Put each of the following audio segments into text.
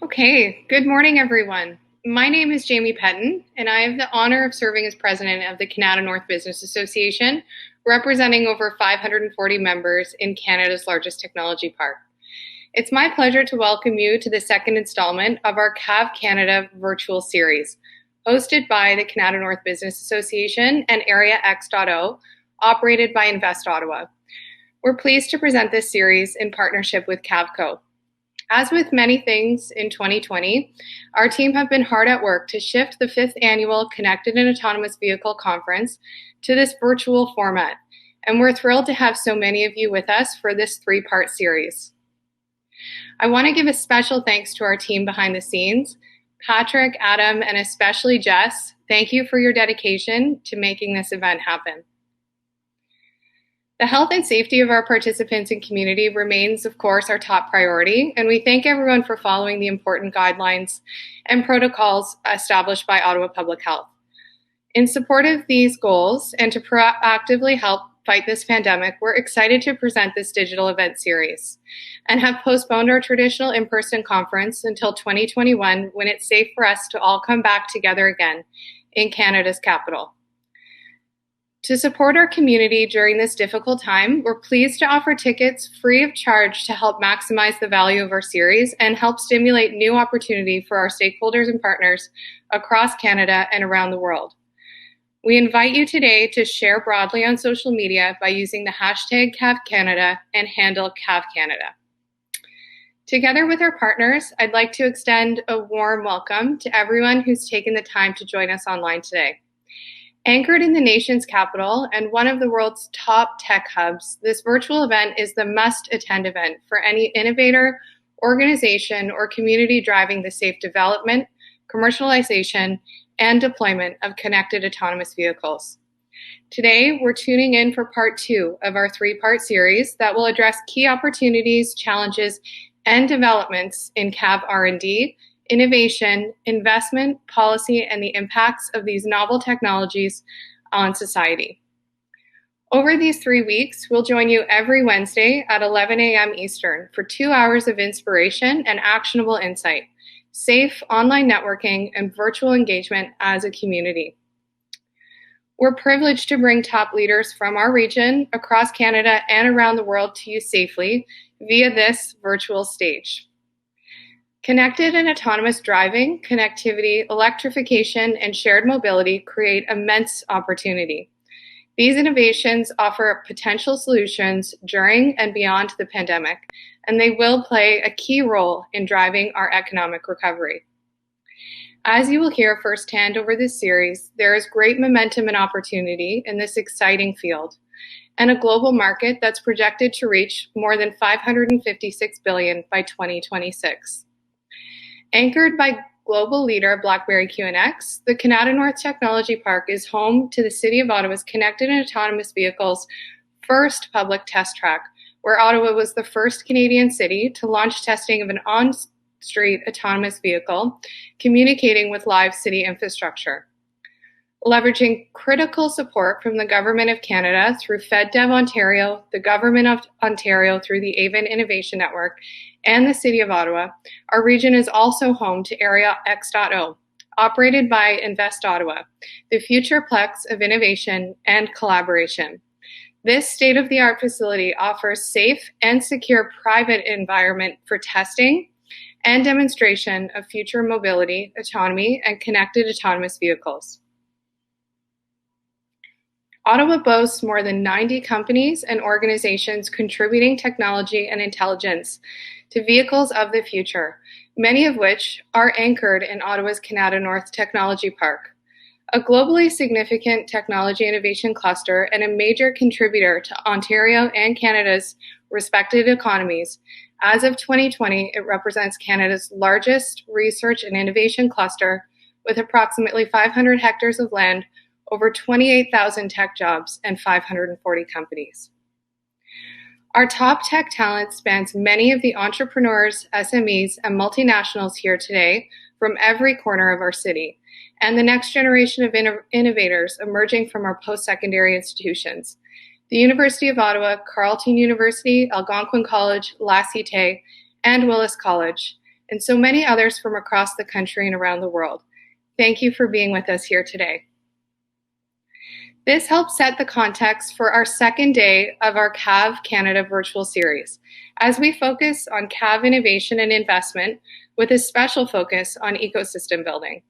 Okay, good morning, everyone. My name is Jamie Patton, and I have the honor of serving as president of the Canada North Business Association, representing over 540 members in Canada's largest technology park. It's my pleasure to welcome you to the second installment of our CAV Canada virtual series, hosted by the Canada North Business Association and Area X.O, operated by Invest Ottawa. We're pleased to present this series in partnership with CAVCO. As with many things in 2020, our team have been hard at work to shift the 5th annual Connected and Autonomous Vehicle Conference to this virtual format, and we're thrilled to have so many of you with us for this 3-part series. I want to give a special thanks to our team behind the scenes. Patrick, Adam, and especially Jess, thank you for your dedication to making this event happen. The health and safety of our participants and community remains, of course, our top priority, and we thank everyone for following the important guidelines and protocols established by Ottawa Public Health. In support of these goals and to proactively help fight this pandemic, we're excited to present this digital event series and have postponed our traditional in-person conference until 2021, when it's safe for us to all come back together again in Canada's capital. To support our community during this difficult time, we're pleased to offer tickets free of charge to help maximize the value of our series and help stimulate new opportunity for our stakeholders and partners across Canada and around the world. We invite you today to share broadly on social media by using the hashtag CAVCanada and handle CAVCanada. Together with our partners, I'd like to extend a warm welcome to everyone who's taken the time to join us online today. Anchored in the nation's capital and one of the world's top tech hubs, this virtual event is the must-attend event for any innovator, organization, or community driving the safe development, commercialization, and deployment of connected autonomous vehicles. Today, we're tuning in for part 2 of our 3-part series that will address key opportunities, challenges, and developments in CAV R&D, innovation, investment, policy, and the impacts of these novel technologies on society. Over these 3 weeks, we'll join you every Wednesday at 11 a.m. Eastern for 2 hours of inspiration and actionable insight, safe online networking, and virtual engagement as a community. We're privileged to bring top leaders from our region, across Canada, and around the world to you safely via this virtual stage. Connected and autonomous driving, connectivity, electrification, and shared mobility create immense opportunity. These innovations offer potential solutions during and beyond the pandemic, and they will play a key role in driving our economic recovery. As you will hear firsthand over this series, there is great momentum and opportunity in this exciting field, and a global market that's projected to reach more than $556 billion by 2026. Anchored by global leader Blackberry QNX, the Canada North Technology Park is home to the City of Ottawa's connected and autonomous vehicles' first public test track, where Ottawa was the first Canadian city to launch testing of an on-street autonomous vehicle communicating with live city infrastructure. Leveraging critical support from the Government of Canada through FedDev Ontario, the Government of Ontario through the AVIN Innovation Network, and the City of Ottawa, our region is also home to Area X.O, operated by Invest Ottawa, the futureplex of innovation and collaboration. This state-of-the-art facility offers safe and secure private environment for testing and demonstration of future mobility, autonomy, and connected autonomous vehicles. Ottawa boasts more than 90 companies and organizations contributing technology and intelligence to vehicles of the future, many of which are anchored in Ottawa's Canada North Technology Park, a globally significant technology innovation cluster and a major contributor to Ontario and Canada's respective economies. As of 2020, it represents Canada's largest research and innovation cluster with approximately 500 hectares of land, over 28,000 tech jobs, and 540 companies. Our top tech talent spans many of the entrepreneurs, SMEs, and multinationals here today from every corner of our city, and the next generation of innovators emerging from our post-secondary institutions. The University of Ottawa, Carleton University, Algonquin College, La Cité, and Willis College, and so many others from across the country and around the world. Thank you for being with us here today. This helps set the context for our second day of our CAV Canada virtual series, as we focus on CAV innovation and investment with a special focus on ecosystem building.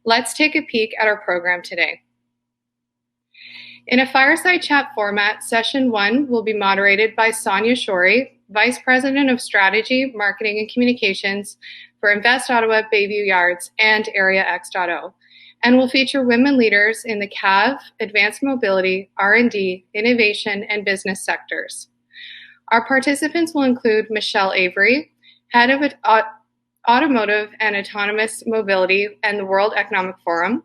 Let's take a peek at our program today. In a fireside chat format, session 1 will be moderated by Sonia Shorey, Vice President of Strategy, Marketing and Communications for Invest Ottawa, Bayview Yards, and Area X.0, and will feature women leaders in the CAV, advanced mobility, R&D, innovation, and business sectors. Our participants will include Michelle Avery, Head of Automotive and Autonomous Mobility and the World Economic Forum,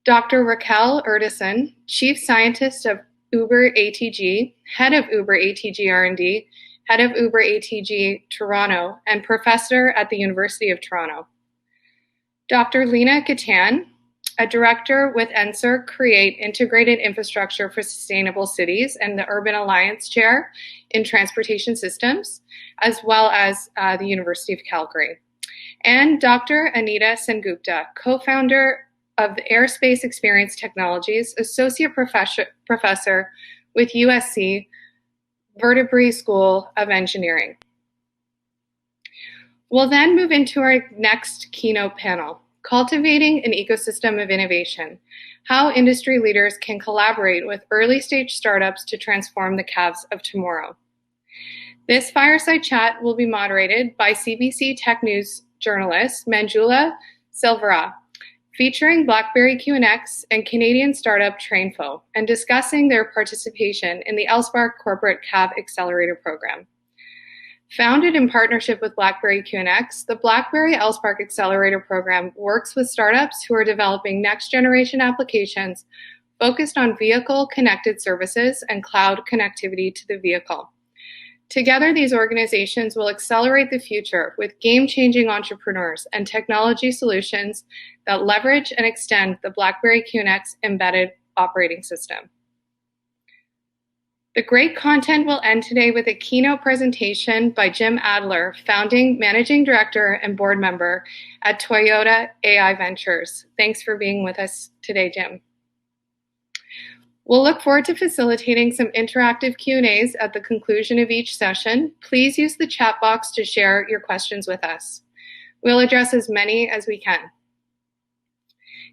Dr. Raquel Erdison, Chief Scientist of Uber ATG, Head of Uber ATG R&D, Head of Uber ATG Toronto, and Professor at the University of Toronto. Dr. Lena Catan, a Director with NSER Create Integrated Infrastructure for Sustainable Cities and the Urban Alliance Chair in Transportation Systems, as well as the University of Calgary. And Dr. Anita Sengupta, co-founder of the Airspace Experience Technologies, Associate Professor with USC Vertebrate School of Engineering. We'll then move into our next keynote panel, Cultivating an Ecosystem of Innovation, how industry leaders can collaborate with early-stage startups to transform the CAVs of tomorrow. This fireside chat will be moderated by CBC Tech News journalist Manjula Silvera, featuring Blackberry QNX and Canadian startup Trainfo, and discussing their participation in the LSpark Corporate CAV Accelerator program. Founded in partnership with Blackberry QNX, the Blackberry LSpark Accelerator program works with startups who are developing next-generation applications focused on vehicle-connected services and cloud connectivity to the vehicle. Together, these organizations will accelerate the future with game-changing entrepreneurs and technology solutions that leverage and extend the Blackberry QNX embedded operating system. The great content will end today with a keynote presentation by Jim Adler, founding managing director and board member at Toyota AI Ventures. Thanks for being with us today, Jim. We'll look forward to facilitating some interactive Q&As at the conclusion of each session. Please use the chat box to share your questions with us. We'll address as many as we can.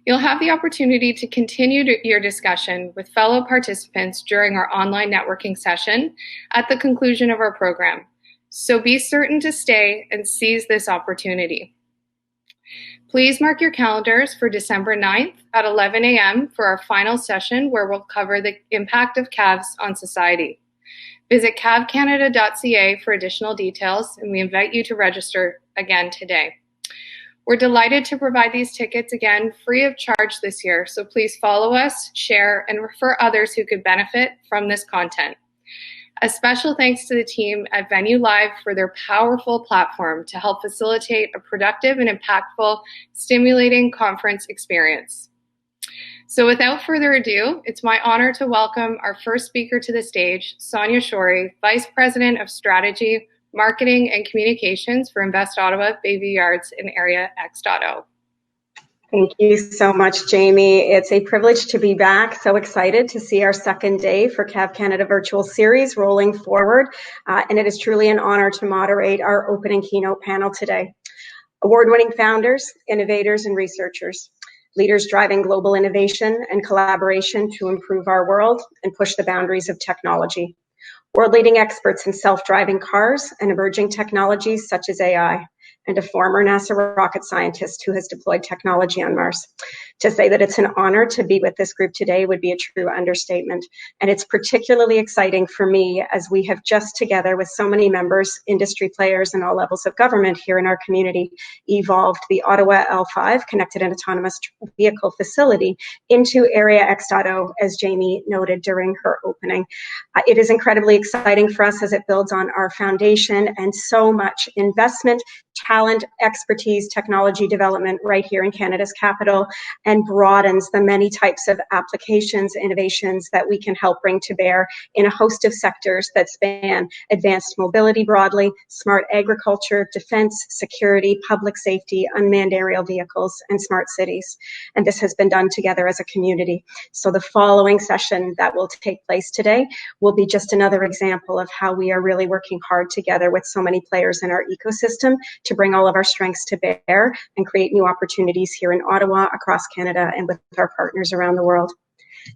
You'll have the opportunity to continue your discussion with fellow participants during our online networking session at the conclusion of our program. So be certain to stay and seize this opportunity. Please mark your calendars for December 9th at 11 a.m. for our final session where we'll cover the impact of CAVs on society. Visit cavcanada.ca for additional details, and we invite you to register again today. We're delighted to provide these tickets again free of charge this year, so please follow us, share, and refer others who could benefit from this content. A special thanks to the team at Venue Live for their powerful platform to help facilitate a productive and impactful, stimulating conference experience. So without further ado, it's my honor to welcome our first speaker to the stage, Sonia Shorey, Vice President of Strategy, Marketing and Communications for Invest Ottawa, Bayview Yards, and Area X.0. Thank you so much, Jamie. It's a privilege to be back. So excited to see our second day for CAV Canada Virtual Series rolling forward. And it is truly an honor to moderate our opening keynote panel today. Award-winning founders, innovators, and researchers, leaders driving global innovation and collaboration to improve our world and push the boundaries of technology. World-leading experts in self-driving cars and emerging technologies such as AI, and a former NASA rocket scientist who has deployed technology on Mars. To say that it's an honor to be with this group today would be a true understatement. And it's particularly exciting for me as we have just together with so many members, industry players, and all levels of government here in our community, evolved the Ottawa L5 Connected and Autonomous Vehicle Facility into Area X.0, as Jamie noted during her opening. It is incredibly exciting for us as it builds on our foundation and so much investment, talent, expertise, technology development right here in Canada's capital. and broadens the many types of applications, innovations that we can help bring to bear in a host of sectors that span advanced mobility broadly, smart agriculture, defense, security, public safety, unmanned aerial vehicles, and smart cities. And this has been done together as a community. So the following session that will take place today will be just another example of how we are really working hard together with so many players in our ecosystem to bring all of our strengths to bear and create new opportunities here in Ottawa, across Canada, and with our partners around the world.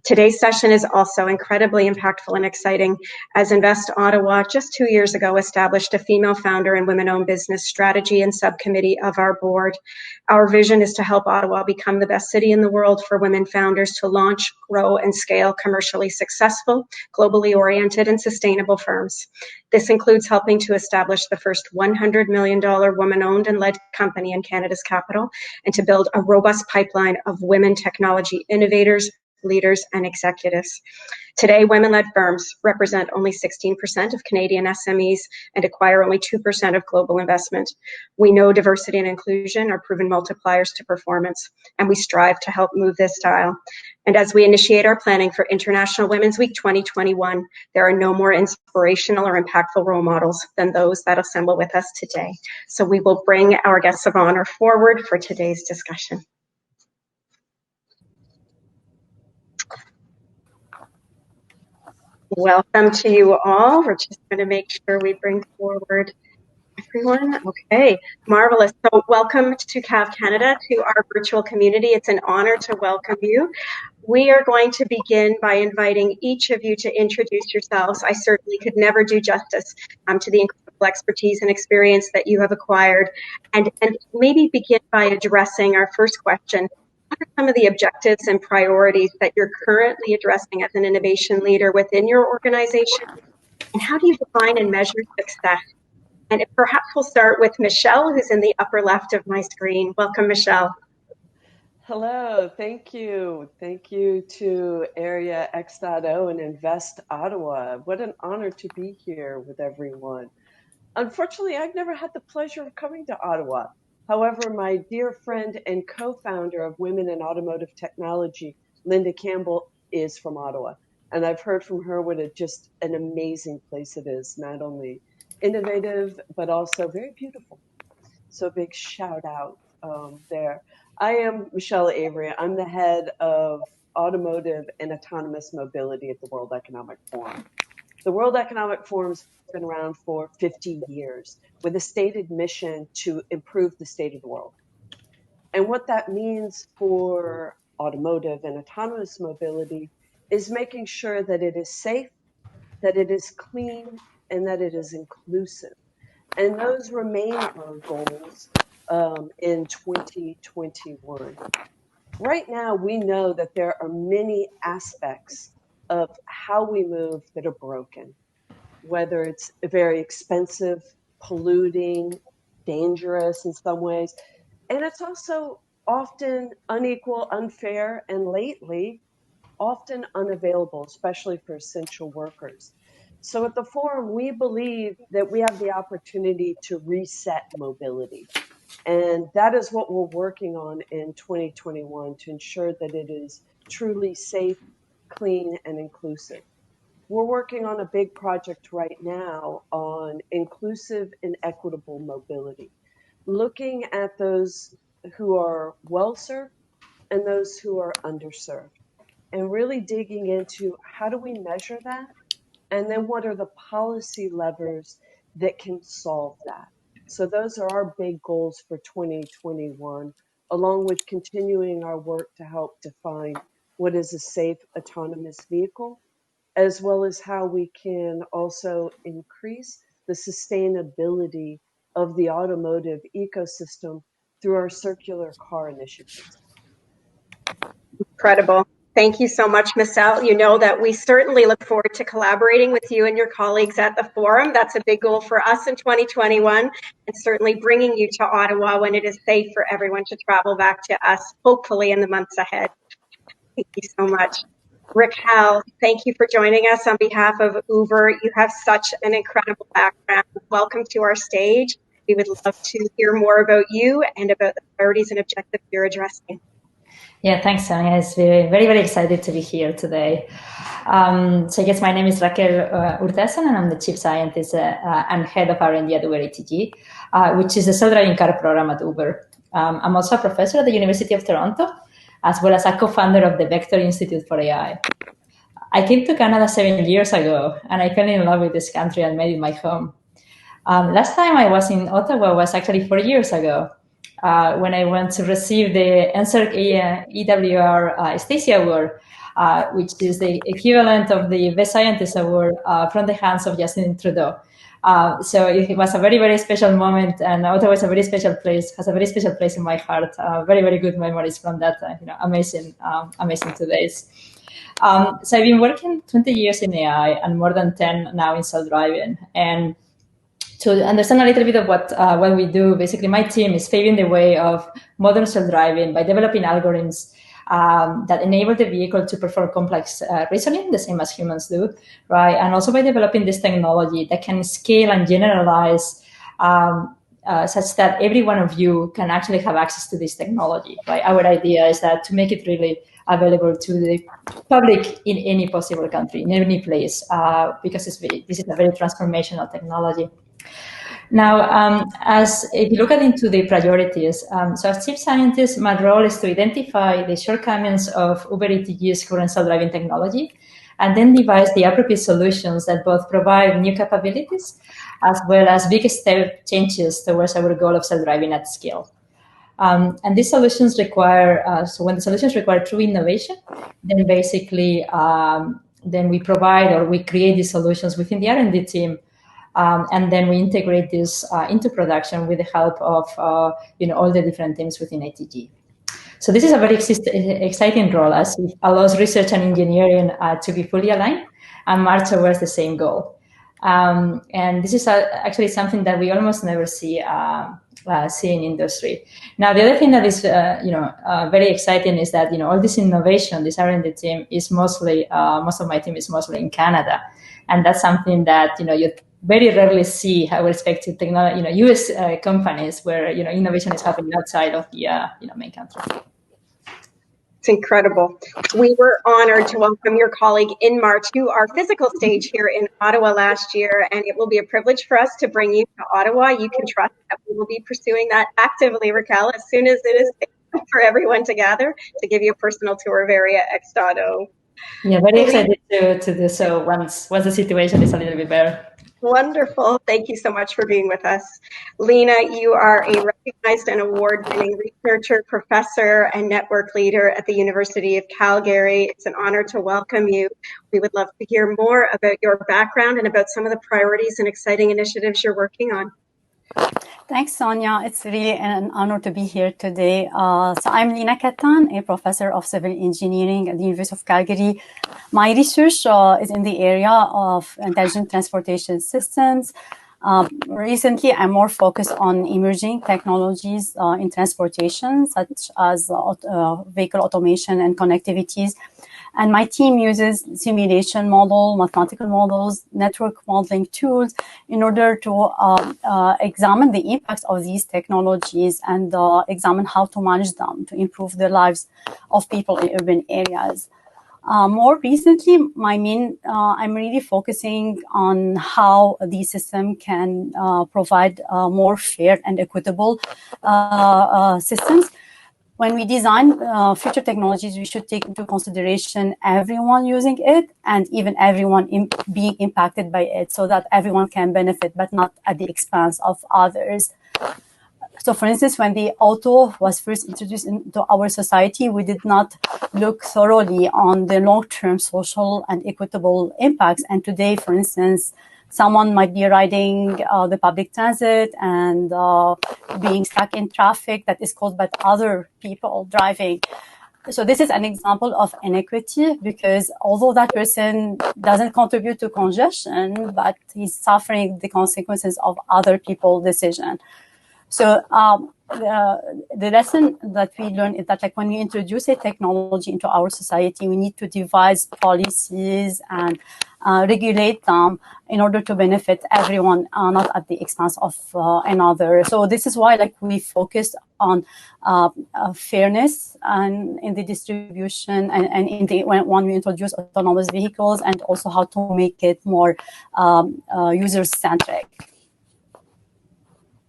Today's session is also incredibly impactful and exciting, as Invest Ottawa just 2 years ago established a female founder and women-owned business strategy and subcommittee of our board. Our vision is to help Ottawa become the best city in the world for women founders to launch, grow, and scale commercially successful, globally oriented, and sustainable firms. This includes helping to establish the first $100 million woman-owned and led company in Canada's capital, and to build a robust pipeline of women technology innovators, leaders, and executives. Today, women-led firms represent only 16% of Canadian SMEs and acquire only 2% of global investment. We know diversity and inclusion are proven multipliers to performance, and we strive to help move this dial. And as we initiate our planning for International Women's Week 2021, there are no more inspirational or impactful role models than those that assemble with us today. So we will bring our guests of honor forward for today's discussion. Welcome to you all. We're just going to make sure we bring forward everyone. Okay, marvelous. So welcome to CAV Canada, to our virtual community. It's an honor to welcome you. We are going to begin by inviting each of you to introduce yourselves. I certainly could never do justice to the incredible expertise and experience that you have acquired, and maybe begin by addressing our first question. What are some of the objectives and priorities that you're currently addressing as an innovation leader within your organization? And how do you define and measure success? And perhaps we'll start with Michelle, who's in the upper left of my screen. Welcome, Michelle. Hello, thank you. Thank you to Area X.O and Invest Ottawa. What an honor to be here with everyone. Unfortunately, I've never had the pleasure of coming to Ottawa. However, my dear friend and co-founder of Women in Automotive Technology, Linda Campbell, is from Ottawa. And I've heard from her what just an amazing place it is, not only innovative, but also very beautiful. So a big shout out there. I am Michelle Avery. I'm the head of Automotive and Autonomous Mobility at the World Economic Forum. The World Economic Forum's been around for 50 years with a stated mission to improve the state of the world. And what that means for automotive and autonomous mobility is making sure that it is safe, that it is clean, and that it is inclusive. And those remain our goals in 2021. Right now, we know that there are many aspects of how we move that are broken, whether it's very expensive, polluting, dangerous in some ways. And it's also often unequal, unfair, and lately, often unavailable, especially for essential workers. So at the forum, we believe that we have the opportunity to reset mobility. And that is what we're working on in 2021 to ensure that it is truly safe, clean, and inclusive. We're working on a big project right now on inclusive and equitable mobility, looking at those who are well-served and those who are underserved, and really digging into how do we measure that, and then what are the policy levers that can solve that. So those are our big goals for 2021, along with continuing our work to help define what is a safe autonomous vehicle, as well as how we can also increase the sustainability of the automotive ecosystem through our circular car initiatives. Incredible. Thank you so much, Michelle. You know that we certainly look forward to collaborating with you and your colleagues at the forum. That's a big goal for us in 2021, and certainly bringing you to Ottawa when it is safe for everyone to travel back to us, hopefully in the months ahead. Thank you so much. Raquel, thank you for joining us on behalf of Uber. You have such an incredible background. Welcome to our stage. We would love to hear more about you and about the priorities and objectives you're addressing. Yeah, thanks, Sonia. It's very, very excited to be here today. So I guess my name is Raquel Urtasun, and I'm the chief scientist and head of R&D at Uber ATG, which is the self-driving car program at Uber. I'm also a professor at the University of Toronto, as well as a co-founder of the Vector Institute for AI. I came to Canada 7 years ago, and I fell in love with this country and made it my home. Last time I was in Ottawa was actually 4 years ago, when I went to receive the NSERC EWR Stacey Award, which is the equivalent of the Best Scientist Award from the hands of Justin Trudeau. So it was a very, very special moment, and Ottawa is a very special place, has a very special place in my heart. Very, very good memories from that, amazing 2 days. So I've been working 20 years in AI and more than 10 now in self-driving. And to understand a little bit of what we do, basically my team is paving the way of modern self-driving by developing algorithms that enable the vehicle to perform complex reasoning, the same as humans do, right? And also by developing this technology that can scale and generalize such that every one of you can actually have access to this technology, right? Our idea is that to make it really available to the public in any possible country, in any place, because this is a very transformational technology. Now, as if you look into the priorities, so as chief scientist, my role is to identify the shortcomings of Uber ETG's current self-driving technology, and then devise the appropriate solutions that both provide new capabilities as well as big step changes towards our goal of self-driving at scale. And these solutions require, so when the solutions require true innovation, then basically, then we provide or we create these solutions within the R&D team. And then we integrate this into production with the help of all the different teams within ATG. So this is a very exciting role, as it allows research and engineering to be fully aligned and march towards the same goal. And this is actually something that we almost never see in industry. Now, the other thing that is very exciting is that all this innovation, this R&D team is mostly most of my team is mostly in Canada, and that's something that you very rarely see how respected technology, U.S. Companies where innovation is happening outside of the main country. It's incredible. We were honored to welcome your colleague Inmar to our physical stage here in Ottawa last year, and it will be a privilege for us to bring you to Ottawa. You can trust that we will be pursuing that actively, Raquel, as soon as it is safe for everyone to gather to give you a personal tour of Area X.0. Yeah, very excited to do so once the situation is a little bit better. Wonderful. Thank you so much for being with us. Lena, you are a recognized and award-winning researcher, professor, and network leader at the University of Calgary. It's an honor to welcome you. We would love to hear more about your background and about some of the priorities and exciting initiatives you're working on. Thanks, Sonia. It's really an honor to be here today. So I'm Lena Patton, a professor of civil engineering at the University of Calgary. My research is in the area of intelligent transportation systems. Recently, I'm more focused on emerging technologies in transportation, such as vehicle automation and connectivities. And my team uses simulation model, mathematical models, network modeling tools in order to examine the impacts of these technologies and examine how to manage them to improve the lives of people in urban areas. More recently, I'm really focusing on how the system can provide more fair and equitable systems. When we design future technologies, we should take into consideration everyone using it and even everyone being impacted by it so that everyone can benefit, but not at the expense of others. So, for instance, when the auto was first introduced into our society, we did not look thoroughly on the long-term social and equitable impacts. And today, for instance, someone might be riding the public transit and being stuck in traffic that is caused by other people driving. So this is an example of inequity because although that person doesn't contribute to congestion, but he's suffering the consequences of other people's decisions. So the lesson that we learn is that, like, when we introduce a technology into our society, we need to devise policies and regulate them in order to benefit everyone, not at the expense of another. So this is why, like, we focused on fairness and in the distribution and in the when we introduce autonomous vehicles, and also how to make it more user-centric.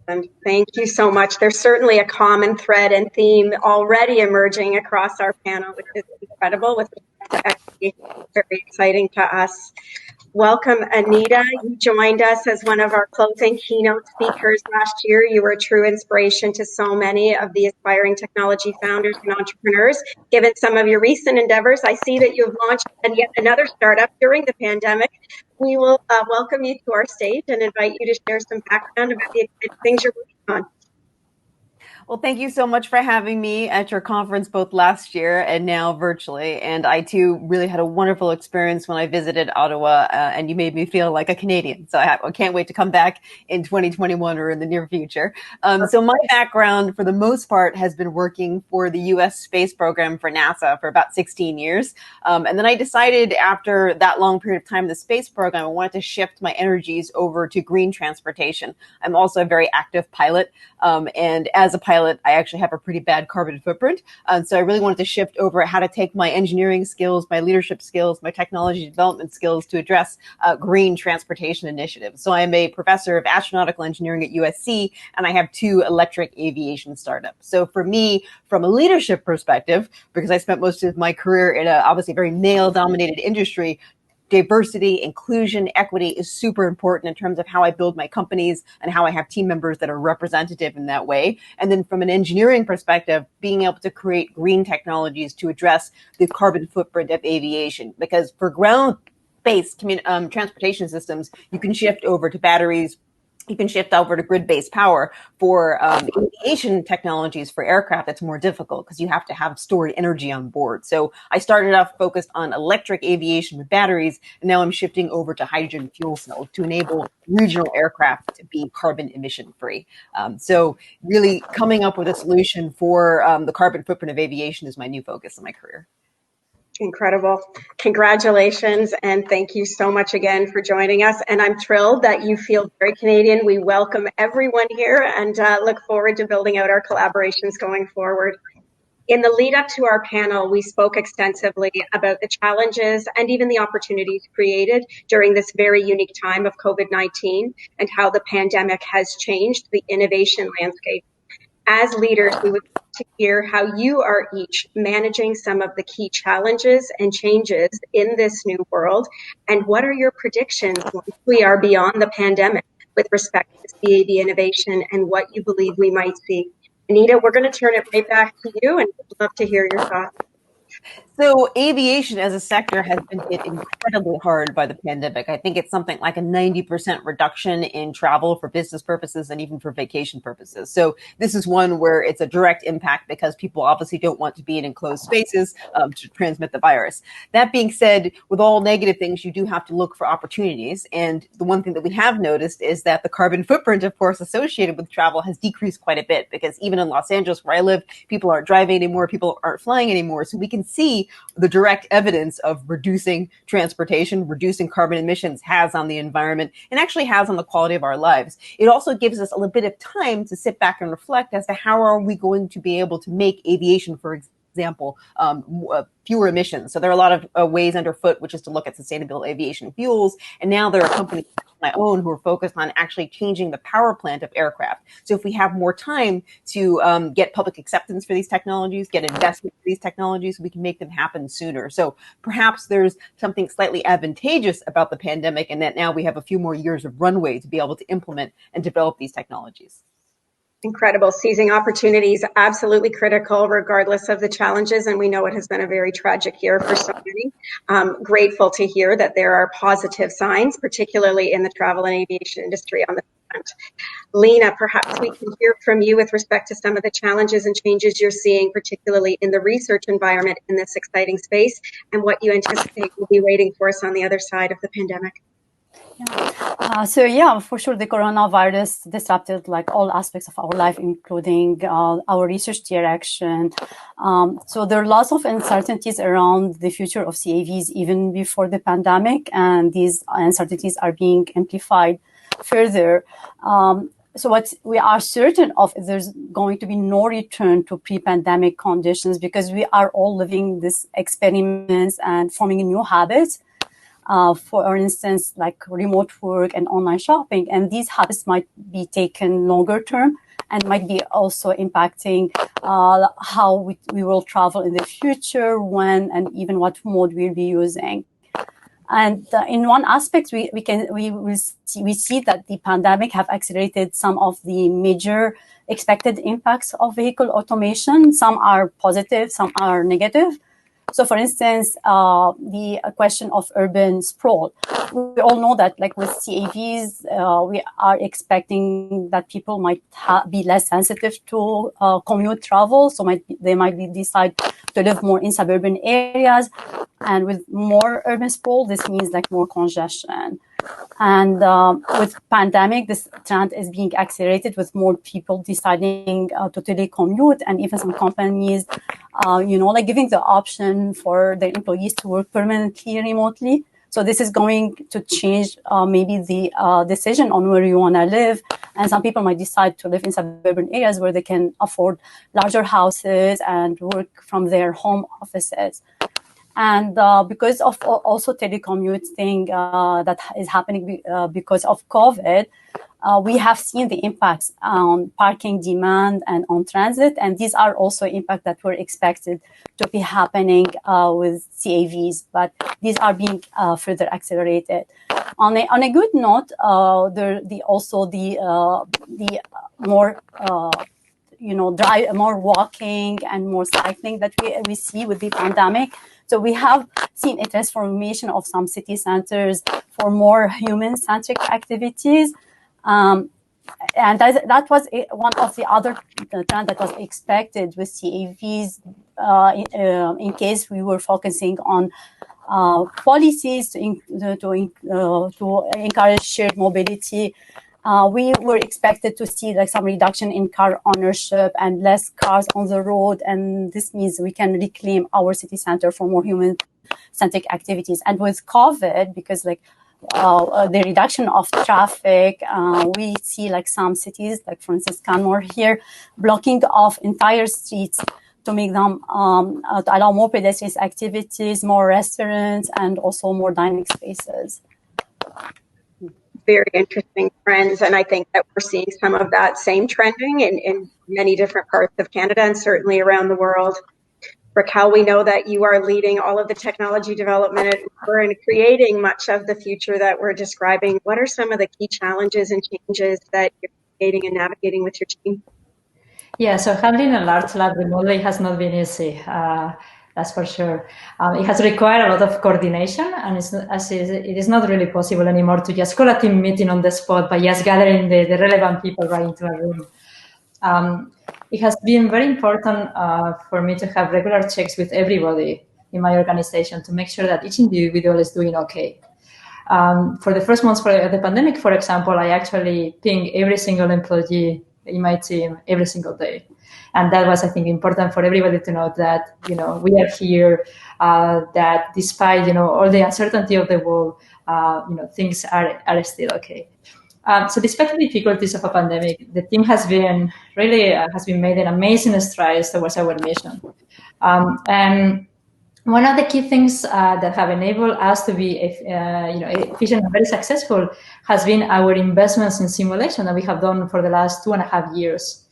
And thank you so much. There's certainly a common thread and theme already emerging across our panel, which is incredible with respect to equity. Very exciting to us. Welcome, Anita. You joined us as one of our closing keynote speakers last year. You were a true inspiration to so many of the aspiring technology founders and entrepreneurs. Given some of your recent endeavors, I see that you've launched yet another startup during the pandemic. We will welcome you to our stage and invite you to share some background about the exciting things you're working on. Well, thank you so much for having me at your conference both last year and now virtually. And I too really had a wonderful experience when I visited Ottawa, and you made me feel like a Canadian. So I can't wait to come back in 2021 or in the near future. So my background, for the most part, has been working for the U.S. space program for NASA for about 16 years. And then I decided after that long period of time in the space program, I wanted to shift my energies over to green transportation. I'm also a very active pilot. And as a pilot, I actually have a pretty bad carbon footprint. So I really wanted to shift over how to take my engineering skills, my leadership skills, my technology development skills to address green transportation initiatives. So I'm a professor of astronautical engineering at USC, and I have 2 electric aviation startups. So for me, from a leadership perspective, because I spent most of my career in a obviously very male-dominated industry, diversity, inclusion, equity is super important in terms of how I build my companies and how I have team members that are representative in that way. And then from an engineering perspective, being able to create green technologies to address the carbon footprint of aviation. Because for ground-based transportation systems, you can shift over to batteries, you can shift over to grid-based power. For aviation technologies for aircraft, it's more difficult because you have to have stored energy on board. So I started off focused on electric aviation with batteries, and now I'm shifting over to hydrogen fuel cells to enable regional aircraft to be carbon emission free. So really coming up with a solution for the carbon footprint of aviation is my new focus in my career. Incredible. Congratulations, and thank you so much again for joining us. And I'm thrilled that you feel very Canadian. We welcome everyone here and look forward to building out our collaborations going forward. In the lead up to our panel, we spoke extensively about the challenges and even the opportunities created during this very unique time of COVID-19 and how the pandemic has changed the innovation landscape. As leaders, we would like to hear how you are each managing some of the key challenges and changes in this new world, and what are your predictions once we are beyond the pandemic with respect to CAV innovation and what you believe we might see. Anita, we're going to turn it right back to you, and we'd love to hear your thoughts. So aviation as a sector has been hit incredibly hard by the pandemic. I think it's something like a 90% reduction in travel for business purposes and even for vacation purposes. So this is one where it's a direct impact because people obviously don't want to be in enclosed spaces to transmit the virus. That being said, with all negative things, you do have to look for opportunities. And the one thing that we have noticed is that the carbon footprint, of course, associated with travel has decreased quite a bit because even in Los Angeles, where I live, people aren't driving anymore, people aren't flying anymore. So we can see the direct evidence of reducing transportation, reducing carbon emissions has on the environment and actually has on the quality of our lives. It also gives us a little bit of time to sit back and reflect as to how are we going to be able to make aviation, for example, fewer emissions. So there are a lot of ways underfoot, which is to look at sustainable aviation fuels. And now there are companies like my own who are focused on actually changing the power plant of aircraft. So if we have more time to get public acceptance for these technologies, get investment for these technologies, we can make them happen sooner. So perhaps there's something slightly advantageous about the pandemic and that now we have a few more years of runway to be able to implement and develop these technologies. Incredible. Seizing opportunities, absolutely critical, regardless of the challenges. And we know it has been a very tragic year for so many. Grateful to hear that there are positive signs, particularly in the travel and aviation industry on the front. Lena, perhaps we can hear from you with respect to some of the challenges and changes you're seeing, particularly in the research environment in this exciting space, and what you anticipate will be waiting for us on the other side of the pandemic. So yeah, for sure, the coronavirus disrupted like all aspects of our life, including our research direction. So there are lots of uncertainties around the future of CAVs even before the pandemic, and these uncertainties are being amplified further. So what we are certain of is there's going to be no return to pre-pandemic conditions, because we are all living these experiments and forming new habits. For instance, like remote work and online shopping. And these habits might be taken longer term and might be also impacting how we will travel in the future, when, and even what mode we'll be using. And in one aspect, we see that the pandemic have accelerated some of the major expected impacts of vehicle automation. Some are positive, some are negative. So, for instance, the question of urban sprawl. We all know that, like with CAVs, we are expecting that people might be less sensitive to commute travel. So they might decide to live more in suburban areas. And with more urban sprawl, this means like more congestion. And with pandemic, this trend is being accelerated with more people deciding to telecommute, and even some companies, like giving the option for their employees to work permanently remotely. So this is going to change maybe the decision on where you want to live. And some people might decide to live in suburban areas where they can afford larger houses and work from their home offices. And because of also telecommuting that is happening because of COVID, we have seen the impacts on parking demand and on transit. And these are also impacts that were expected to be happening with CAVs, but these are being further accelerated. On a good note, the more more walking and more cycling that we see with the pandemic. So we have seen a transformation of some city centers for more human-centric activities. And that was one of the other trends that was expected with CAVs in case we were focusing on policies to encourage shared mobility. We were expected to see like some reduction in car ownership and less cars on the road, and this means we can reclaim our city center for more human-centric activities. And with COVID, because the reduction of traffic, we see like some cities, like for instance Canmore here, blocking off entire streets to make them to allow more pedestrian activities, more restaurants, and also more dining spaces. Very interesting trends, and I think that we're seeing some of that same trending in many different parts of Canada and certainly around the world. Raquel, we know that you are leading all of the technology development at Uber and creating much of the future that we're describing. What are some of the key challenges and changes that you're creating and navigating with your team? Yeah, so handling a large lab remotely has not been easy. That's for sure. It has required a lot of coordination, and it is not really possible anymore to just call a team meeting on the spot by just gathering the relevant people right into a room. It has been very important for me to have regular checks with everybody in my organization to make sure that each individual is doing okay. For the first months for the pandemic, for example, I actually ping every single employee in my team every single day. And that was, I think, important for everybody to know that, we are here, that despite, all the uncertainty of the world, things are still okay. So despite the difficulties of a pandemic, the team has been making amazing strides towards our mission. And one of the key things that have enabled us to be efficient and very successful has been our investments in simulation that we have done for the last 2.5 years.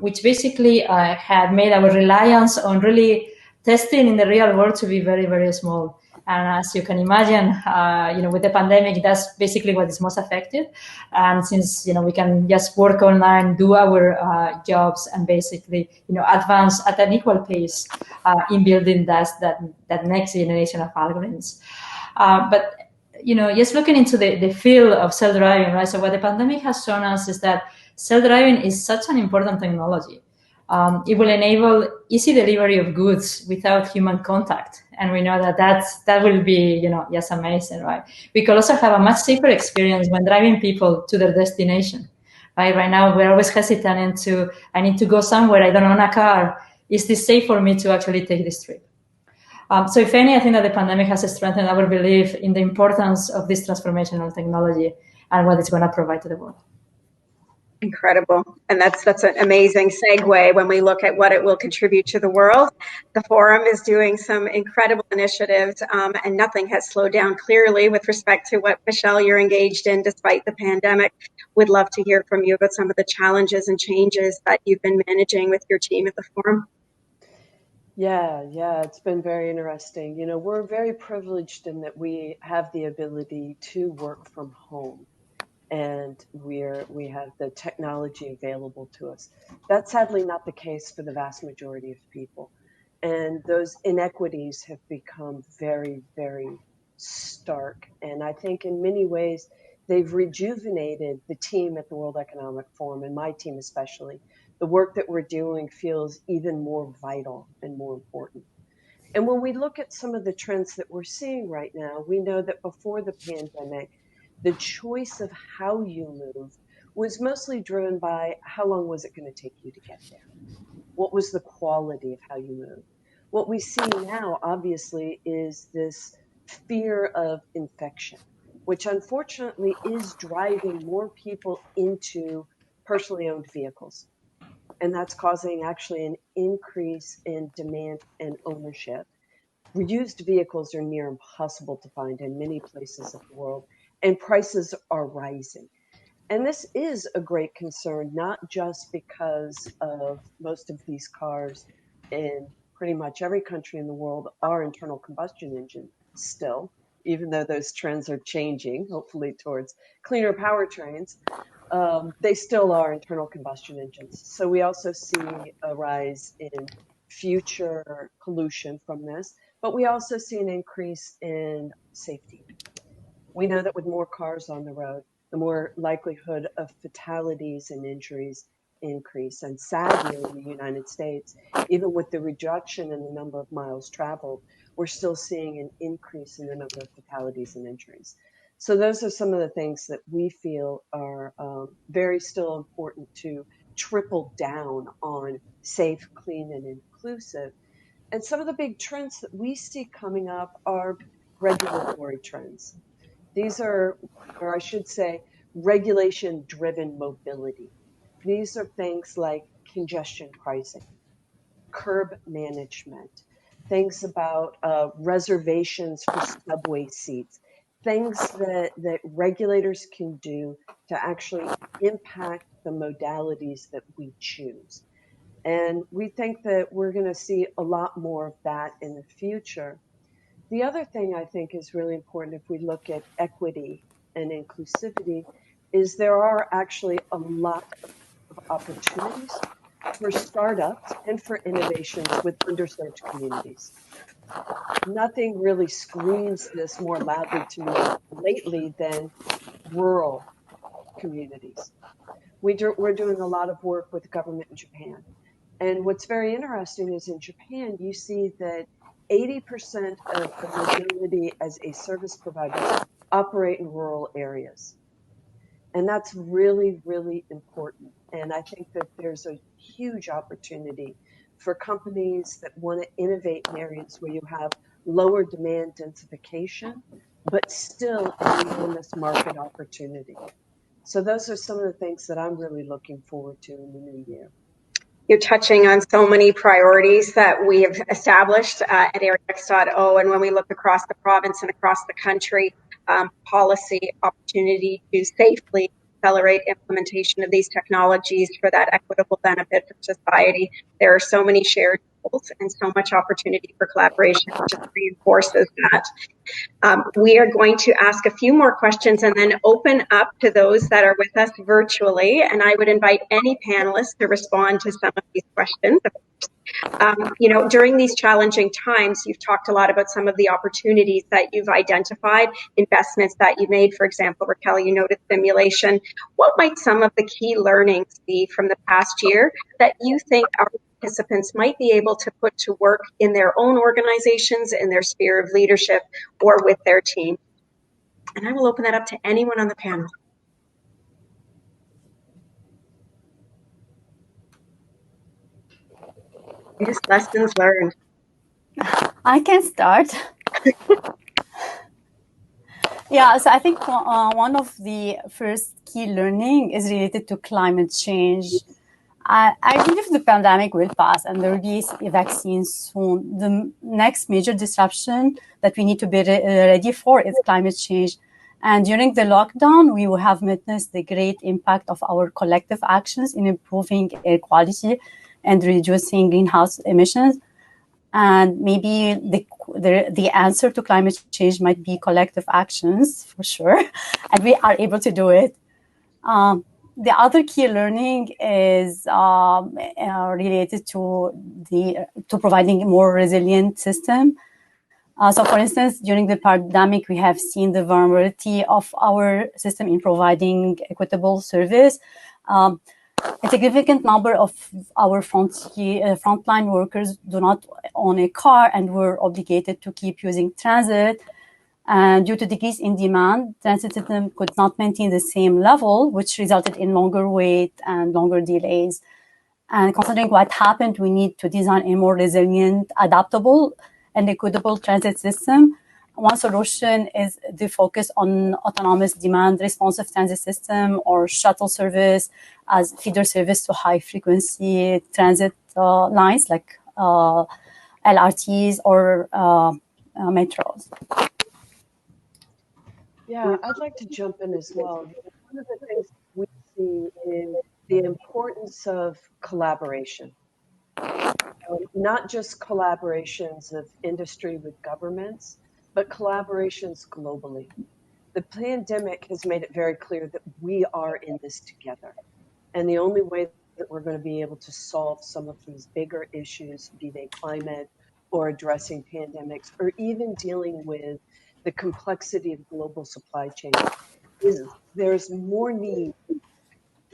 Which basically had made our reliance on really testing in the real world to be very, very small. And as you can imagine, with the pandemic, that's basically what is most affected. And since, we can just work online, do our jobs, and basically, advance at an equal pace in building that next generation of algorithms. But just looking into the field of self-driving, right? So what the pandemic has shown us is that self-driving is such an important technology. It will enable easy delivery of goods without human contact. And we know that will be, just amazing, right? We could also have a much safer experience when driving people to their destination, right? Right now, we're always hesitant I need to go somewhere, I don't own a car. Is this safe for me to actually take this trip? So if any, I think that the pandemic has strengthened our belief in the importance of this transformational technology and what it's going to provide to the world. Incredible. And that's an amazing segue when we look at what it will contribute to the world. The forum is doing some incredible initiatives, and nothing has slowed down clearly with respect to what, Michelle, you're engaged in despite the pandemic. We'd love to hear from you about some of the challenges and changes that you've been managing with your team at the forum. Yeah, it's been very interesting. We're very privileged in that we have the ability to work from home, and we have the technology available to us. That's sadly not the case for the vast majority of people. And those inequities have become very, very stark. And I think in many ways, they've rejuvenated the team at the World Economic Forum, and my team especially. The work that we're doing feels even more vital and more important. And when we look at some of the trends that we're seeing right now, we know that before the pandemic, the choice of how you move was mostly driven by how long was it going to take you to get there? What was the quality of how you move? What we see now, obviously, is this fear of infection, which unfortunately is driving more people into personally owned vehicles. And that's causing actually an increase in demand and ownership. Used vehicles are near impossible to find in many places of the world, and prices are rising. And this is a great concern, not just because of most of these cars in pretty much every country in the world are internal combustion engine still, even though those trends are changing, hopefully towards cleaner powertrains. They still are internal combustion engines. So we also see a rise in future pollution from this, but we also see an increase in safety. We know that with more cars on the road, the more likelihood of fatalities and injuries increase. And sadly, in the United States, even with the reduction in the number of miles traveled, we're still seeing an increase in the number of fatalities and injuries. So those are some of the things that we feel are very still important to triple down on safe, clean, and inclusive. And some of the big trends that we see coming up are regulatory trends. These are, or I should say, regulation-driven mobility. These are things like congestion pricing, curb management, things about reservations for subway seats, things that regulators can do to actually impact the modalities that we choose. And we think that we're going to see a lot more of that in the future. The other thing I think is really important if we look at equity and inclusivity is there are actually a lot of opportunities for startups and for innovations with underserved communities. Nothing really screams this more loudly to me lately than rural communities. We're doing a lot of work with the government in Japan. And what's very interesting is in Japan, you see that 80% of the mobility as a service provider operate in rural areas. And that's really, really important. And I think that there's a huge opportunity for companies that want to innovate in areas where you have lower demand densification, but still an enormous market opportunity. So those are some of the things that I'm really looking forward to in the new year. You're touching on so many priorities that we have established at AreaX.O. And when we look across the province and across the country, policy opportunity to safely accelerate implementation of these technologies for that equitable benefit for society. There are so many shared goals and so much opportunity for collaboration, which just reinforces that. We are going to ask a few more questions and then open up to those that are with us virtually. And I would invite any panelists to respond to some of these questions. During these challenging times, you've talked a lot about some of the opportunities that you've identified, investments that you made. For example, Raquel, you noted simulation. What might some of the key learnings be from the past year that you think our participants might be able to put to work in their own organizations, in their sphere of leadership, or with their team? And I will open that up to anyone on the panel. Just lessons learned. I can start. Yeah, so I think one of the first key learning is related to climate change. I believe the pandemic will pass and there will be a vaccine soon. The next major disruption that we need to be ready for is climate change. And during the lockdown, we will have witnessed the great impact of our collective actions in improving air quality and reducing greenhouse emissions. And maybe the answer to climate change might be collective actions, for sure. And we are able to do it. The other key learning is related to providing a more resilient system. So, for instance, during the pandemic, we have seen the vulnerability of our system in providing equitable service. A significant number of our frontline workers do not own a car and were obligated to keep using transit. And due to decrease in demand, transit system could not maintain the same level, which resulted in longer wait and longer delays. And considering what happened, we need to design a more resilient, adaptable, and equitable transit system. One solution is the focus on autonomous demand responsive transit system or shuttle service as feeder service to high frequency transit lines like LRTs or metros. Yeah, I'd like to jump in as well. One of the things we see is the importance of collaboration. Not just collaborations of industry with governments, but collaborations globally. The pandemic has made it very clear that we are in this together. And the only way that we're going to be able to solve some of these bigger issues, be they climate or addressing pandemics, or even dealing with the complexity of global supply chain, is there's more need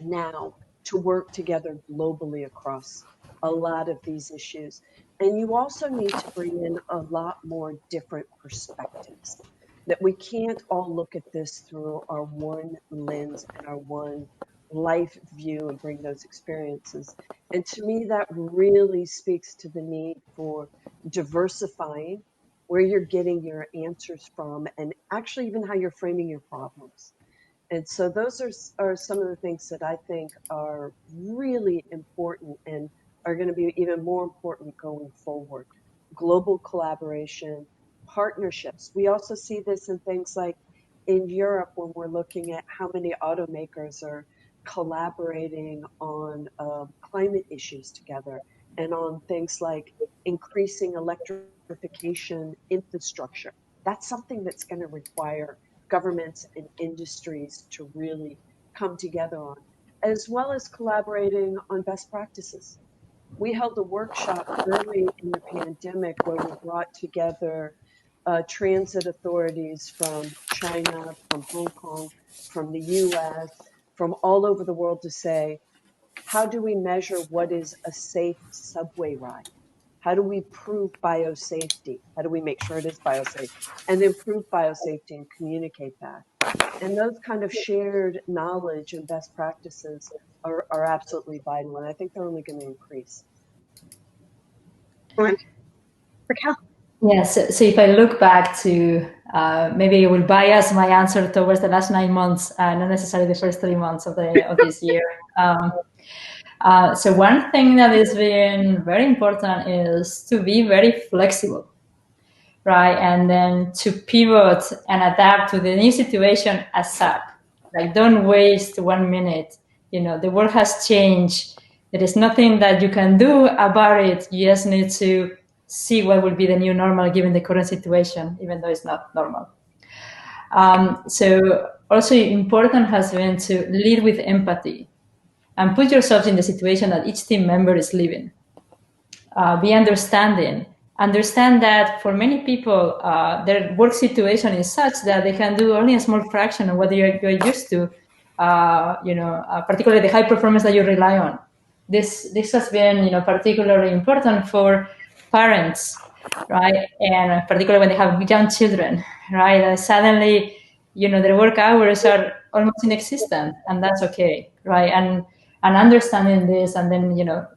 now to work together globally across a lot of these issues. And you also need to bring in a lot more different perspectives, that we can't all look at this through our one lens and our one life view and bring those experiences. And to me, that really speaks to the need for diversifying where you're getting your answers from and actually even how you're framing your problems. And so those are some of the things that I think are really important and are going to be even more important going forward. Global collaboration, partnerships. We also see this in things like in Europe when we're looking at how many automakers are collaborating on climate issues together and on things like increasing electrification infrastructure. That's something that's going to require governments and industries to really come together on, as well as collaborating on best practices. We held a workshop early in the pandemic where we brought together transit authorities from China, from Hong Kong, from the US, from all over the world to say, how do we measure what is a safe subway ride? How do we prove biosafety? How do we make sure it is biosafe? And then prove biosafety and communicate that. And those kind of shared knowledge and best practices are absolutely vital. And I think they're only going to increase. Raquel? Yes, so if I look back to, maybe it will bias my answer towards the last 9 months, not necessarily the first 3 months of this year. So one thing that has been very important is to be very flexible, right? And then to pivot and adapt to the new situation ASAP. Like, don't waste 1 minute. The world has changed. There is nothing that you can do about it. You just need to see what will be the new normal given the current situation, even though it's not normal. So also important has been to lead with empathy and put yourself in the situation that each team member is living. Be understanding. Understand that for many people, their work situation is such that they can do only a small fraction of what you're used to, particularly the high performance that you rely on. This has been, particularly important for parents, right? And particularly when they have young children, right? Suddenly, their work hours are almost inexistent, and that's okay, right? And understanding this, and then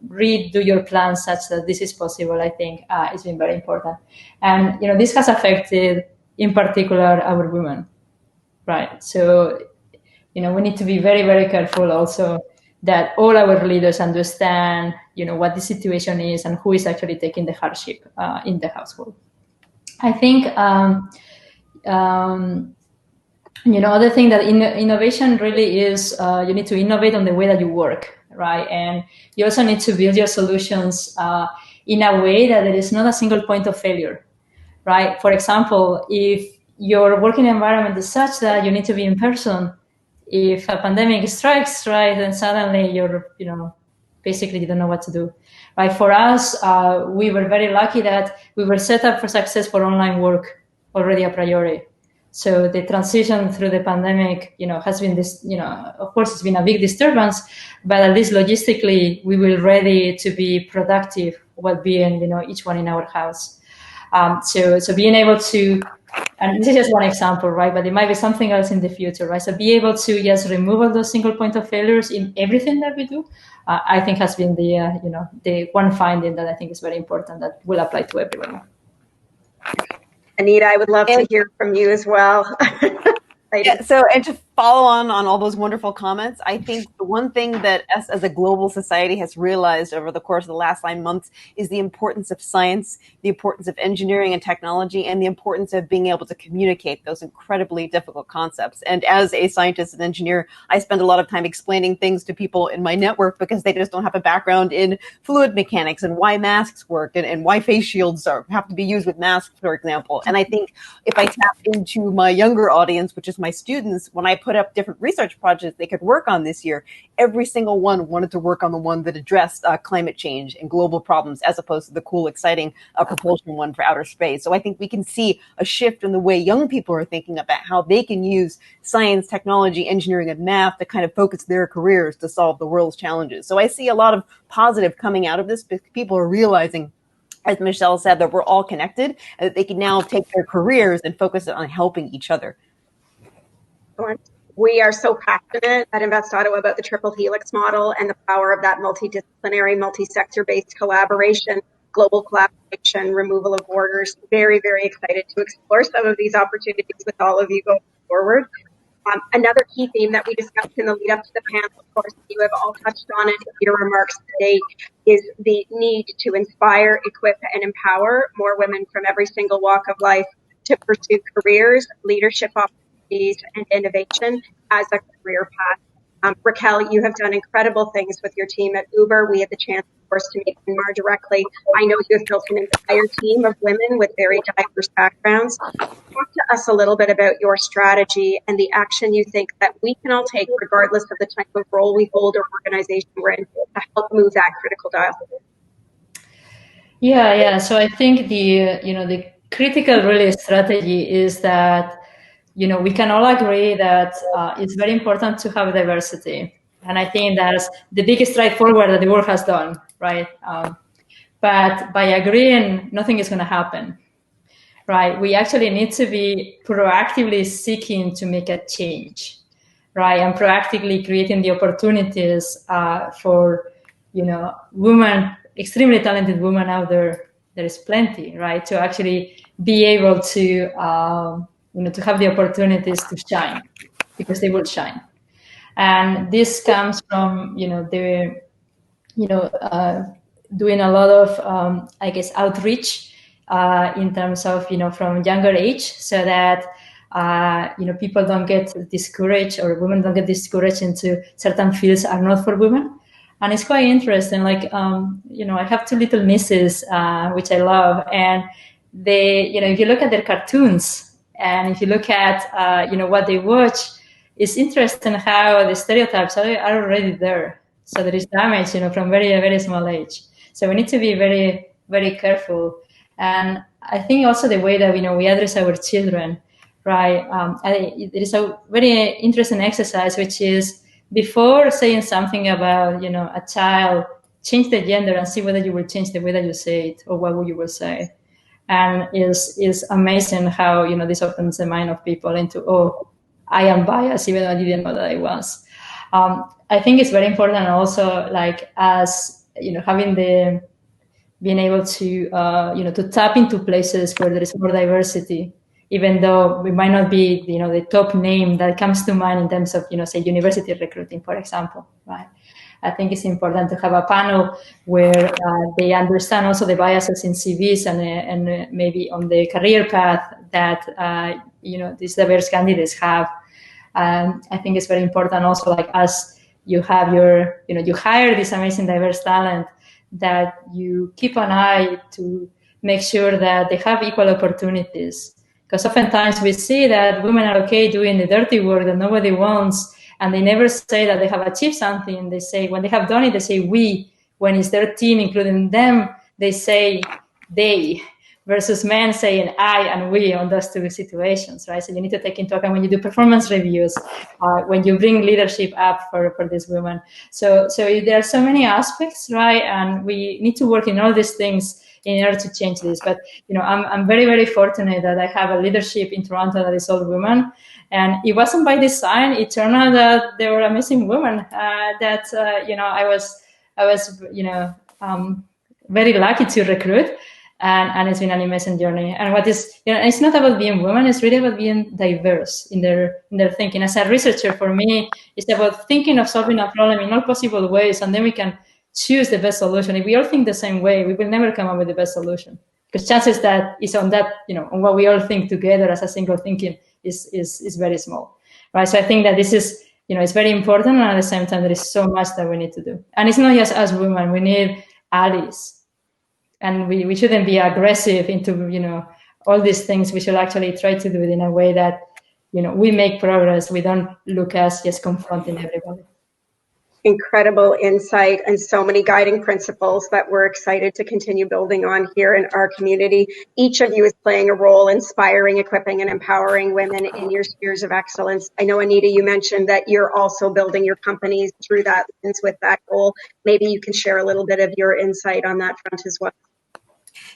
redo your plan such that this is possible, I think it's been very important. And this has affected in particular our women, right? So we need to be very, very careful also that all our leaders understand what the situation is and who is actually taking the hardship in the household. I think other thing that innovation really is, you need to innovate on the way that you work, right? And you also need to build your solutions in a way that there is not a single point of failure, right? For example, if your working environment is such that you need to be in person, if a pandemic strikes, right, then suddenly you're, basically you don't know what to do, right? For us, we were very lucky that we were set up for success for online work already a priori. So the transition through the pandemic, has been this, of course, it's been a big disturbance, but at least logistically, we were ready to be productive while being, each one in our house. So being able to, and this is just one example, right? But it might be something else in the future, right? So be able to just remove all those single point of failures in everything that we do, I think has been the one finding that I think is very important that will apply to everyone. Anita, I would love to hear from you as well. Yeah, so, and to follow on all those wonderful comments, I think the one thing that us as a global society has realized over the course of the last 9 months is the importance of science, the importance of engineering and technology, and the importance of being able to communicate those incredibly difficult concepts. And as a scientist and engineer, I spend a lot of time explaining things to people in my network because they just don't have a background in fluid mechanics and why masks work and why face shields have to be used with masks, for example. And I think if I tap into my younger audience, which is my students, when I put up different research projects they could work on this year, every single one wanted to work on the one that addressed climate change and global problems, as opposed to the cool, exciting propulsion one for outer space. So I think we can see a shift in the way young people are thinking about how they can use science, technology, engineering, and math to kind of focus their careers to solve the world's challenges. So I see a lot of positive coming out of this because people are realizing, as Michelle said, that we're all connected and that they can now take their careers and focus on helping each other. We are so passionate at Invest Ottawa about the triple helix model and the power of that multidisciplinary, multi-sector-based collaboration, global collaboration, removal of borders. Very, very excited to explore some of these opportunities with all of you going forward. Another key theme that we discussed in the lead up to the panel, of course, you have all touched on it in your remarks today, is the need to inspire, equip, and empower more women from every single walk of life to pursue careers, leadership opportunities, and innovation as a career path. Raquel, you have done incredible things with your team at Uber. We had the chance, of course, to meet Mar directly. I know you have built an entire team of women with very diverse backgrounds. Talk to us a little bit about your strategy and the action you think that we can all take, regardless of the type of role we hold or organization we're in, to help move that critical dial. Yeah. So I think the critical really strategy is that we can all agree that it's very important to have diversity. And I think that's the biggest stride forward that the world has done, right? But by agreeing, nothing is going to happen, right? We actually need to be proactively seeking to make a change, right? And proactively creating the opportunities for, women, extremely talented women out there. There is plenty, right? To actually be able to, to have the opportunities to shine, because they will shine. And this comes from, doing a lot of, outreach in terms of, from younger age, so that, people don't get discouraged, or women don't get discouraged into certain fields are not for women. And it's quite interesting. Like, I have two little nieces, which I love, and they, if you look at their cartoons and if you look at, what they watch, it's interesting how the stereotypes are already there. So there is damage, from very, very small age. So we need to be very, very careful. And I think also the way that, we address our children, right? There is a very interesting exercise, which is before saying something about, a child, change the gender and see whether you will change the way that you say it or what you will say. And is amazing how, this opens the mind of people into, oh, I am biased, even though I didn't know that I was. I think it's very important also, like, as, having being able to, to tap into places where there is more diversity, even though we might not be, the top name that comes to mind in terms of, say, university recruiting, for example, right? I think it's important to have a panel where they understand also the biases in CVs and maybe on the career path that, these diverse candidates have. I think it's very important also, like, as you have you hire this amazing diverse talent, that you keep an eye to make sure that they have equal opportunities. Because oftentimes we see that women are okay doing the dirty work that nobody wants, and they never say that they have achieved something. They say, when they have done it, they say we. When it's their team, including them, they say they, versus men saying I and we on those two situations, right? So you need to take into account when you do performance reviews, when you bring leadership up for this woman. So there are so many aspects, right? And we need to work in all these things in order to change this. But, I'm very, very fortunate that I have a leadership in Toronto that is all women. And it wasn't by design. It turned out that there were amazing women that, I was very lucky to recruit. And it's been an amazing journey. And what is, it's not about being women, it's really about being diverse in their thinking. As a researcher, for me, it's about thinking of solving a problem in all possible ways, and then we can choose the best solution. If we all think the same way, we will never come up with the best solution. Because chances that it's on that, on what we all think together as a single thinking is very small, right? So I think that this is, it's very important, and at the same time, there is so much that we need to do. And it's not just us women, we need allies. And we shouldn't be aggressive into, all these things. We should actually try to do it in a way that, we make progress. We don't look as just confronting everybody. Incredible insight and so many guiding principles that we're excited to continue building on here in our community. Each of you is playing a role inspiring, equipping, and empowering women in your spheres of excellence. I know, Anita, you mentioned that you're also building your companies through that lens with that goal. Maybe you can share a little bit of your insight on that front as well.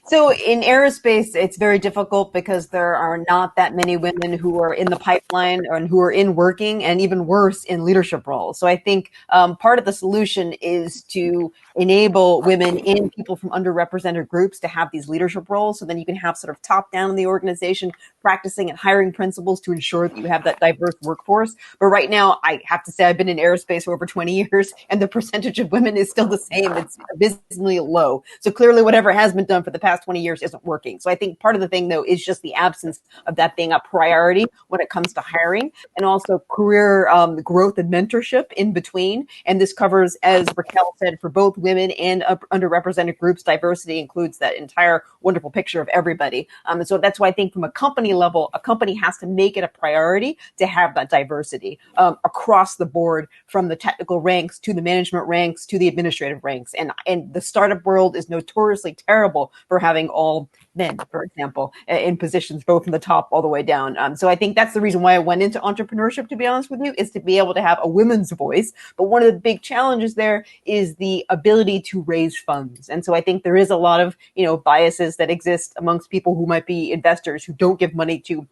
So in aerospace, it's very difficult because there are not that many women who are in the pipeline and who are in working, and even worse, in leadership roles. So I think part of the solution is to enable women and people from underrepresented groups to have these leadership roles. So then you can have sort of top down in the organization, practicing and hiring principles to ensure that you have that diverse workforce. But right now, I have to say I've been in aerospace for over 20 years, and the percentage of women is still the same. It's abysmally low. So clearly whatever has been done for the past 20 years isn't working. So I think part of the thing, though, is just the absence of that being a priority when it comes to hiring, and also career growth and mentorship in between. And this covers, as Raquel said, for both women and underrepresented groups. Diversity includes that entire wonderful picture of everybody. And so that's why I think from a company level, a company has to make it a priority to have that diversity across the board, from the technical ranks to the management ranks to the administrative ranks. And the startup world is notoriously terrible for having all men, for example, in positions both from the top all the way down. So I think that's the reason why I went into entrepreneurship, to be honest with you, is to be able to have a women's voice. But one of the big challenges there is the ability to raise funds. And so I think there is a lot of, biases that exist amongst people who might be investors who don't give money to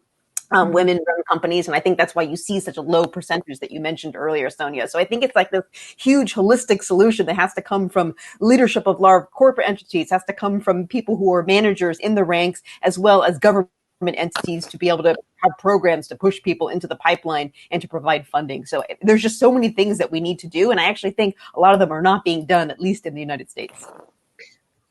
women-run companies. And I think that's why you see such a low percentage that you mentioned earlier, Sonia. So I think it's like this huge holistic solution that has to come from leadership of large corporate entities, has to come from people who are managers in the ranks, as well as government entities, to be able to have programs to push people into the pipeline and to provide funding. So there's just so many things that we need to do. And I actually think a lot of them are not being done, at least in the United States.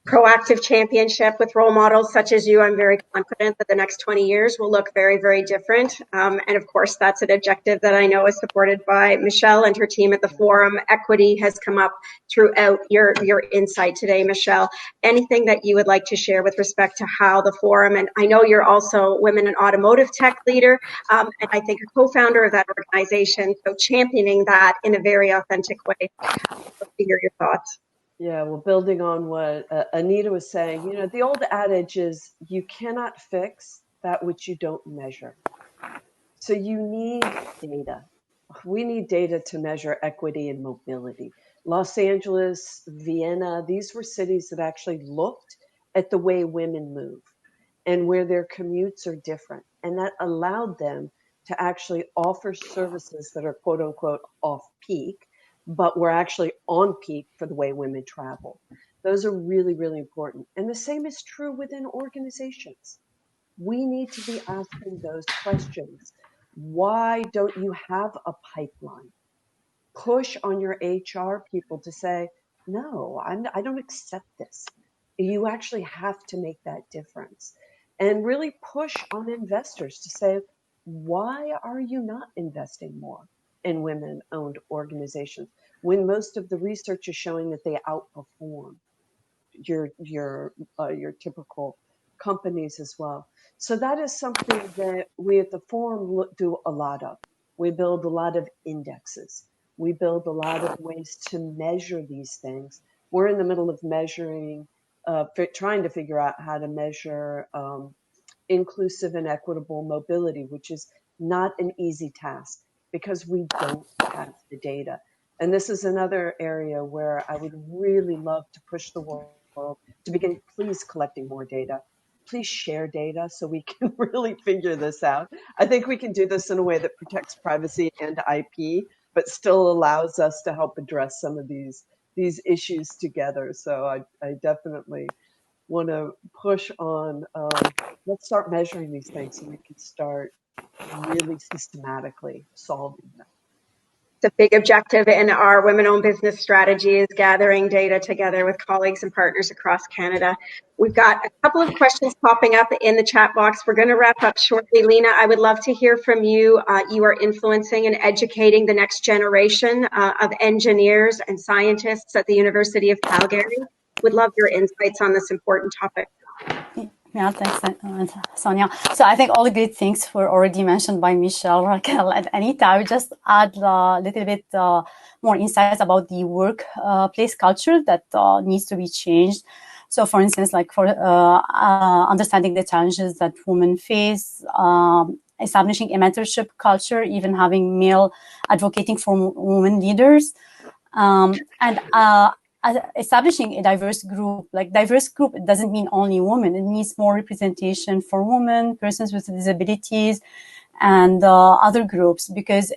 proactive championship with role models such as you, I'm very confident that the next 20 years will look very, very different. And of course, that's an objective that I know is supported by Michelle and her team at the forum. Equity has come up throughout your insight today, Michelle. Anything that you would like to share with respect to how the forum, and I know you're also Women in Automotive Tech leader, and I think a co-founder of that organization, so championing that in a very authentic way. I'd love to hear your thoughts. Yeah, well, building on what Anita was saying, you know, the old adage is you cannot fix that which you don't measure. So you need data. We need data to measure equity and mobility. Los Angeles, Vienna, these were cities that actually looked at the way women move and where their commutes are different. And that allowed them to actually offer services that are quote unquote off peak, but were actually on peak for the way women travel. Those are really, really important. And the same is true within organizations. We need to be asking those questions. Why don't you have a pipeline? Push on your HR people to say, no, I don't accept this. You actually have to make that difference. And really push on investors to say, why are you not investing more in women-owned organizations when most of the research is showing that they outperform your typical companies as well? So that is something that we at the forum do a lot of. We build a lot of indexes. We build a lot of ways to measure these things. We're in the middle of measuring, trying to figure out how to measure inclusive and equitable mobility, which is not an easy task because we don't have the data. And this is another area where I would really love to push the world to begin, please, collecting more data. Please share data so we can really figure this out. I think we can do this in a way that protects privacy and IP, but still allows us to help address some of these issues together. So I definitely want to push on, let's start measuring these things so we can start really systematically solving them. It's a big objective in our women-owned business strategy is gathering data together with colleagues and partners across Canada. We've got a couple of questions popping up in the chat box. We're going to wrap up shortly. Lena, I would love to hear from you. You are influencing and educating the next generation of engineers and scientists at the University of Calgary. Would love your insights on this important topic. Yeah, thanks, Sonia. So I think all the great things were already mentioned by Michelle, Raquel, and Anita. I would just add a little bit more insights about the workplace culture that needs to be changed. So, for instance, like for understanding the challenges that women face, establishing a mentorship culture, even having male advocating for women leaders, and establishing a diverse group. Like diverse group, it doesn't mean only women. It means more representation for women, persons with disabilities, and other groups, because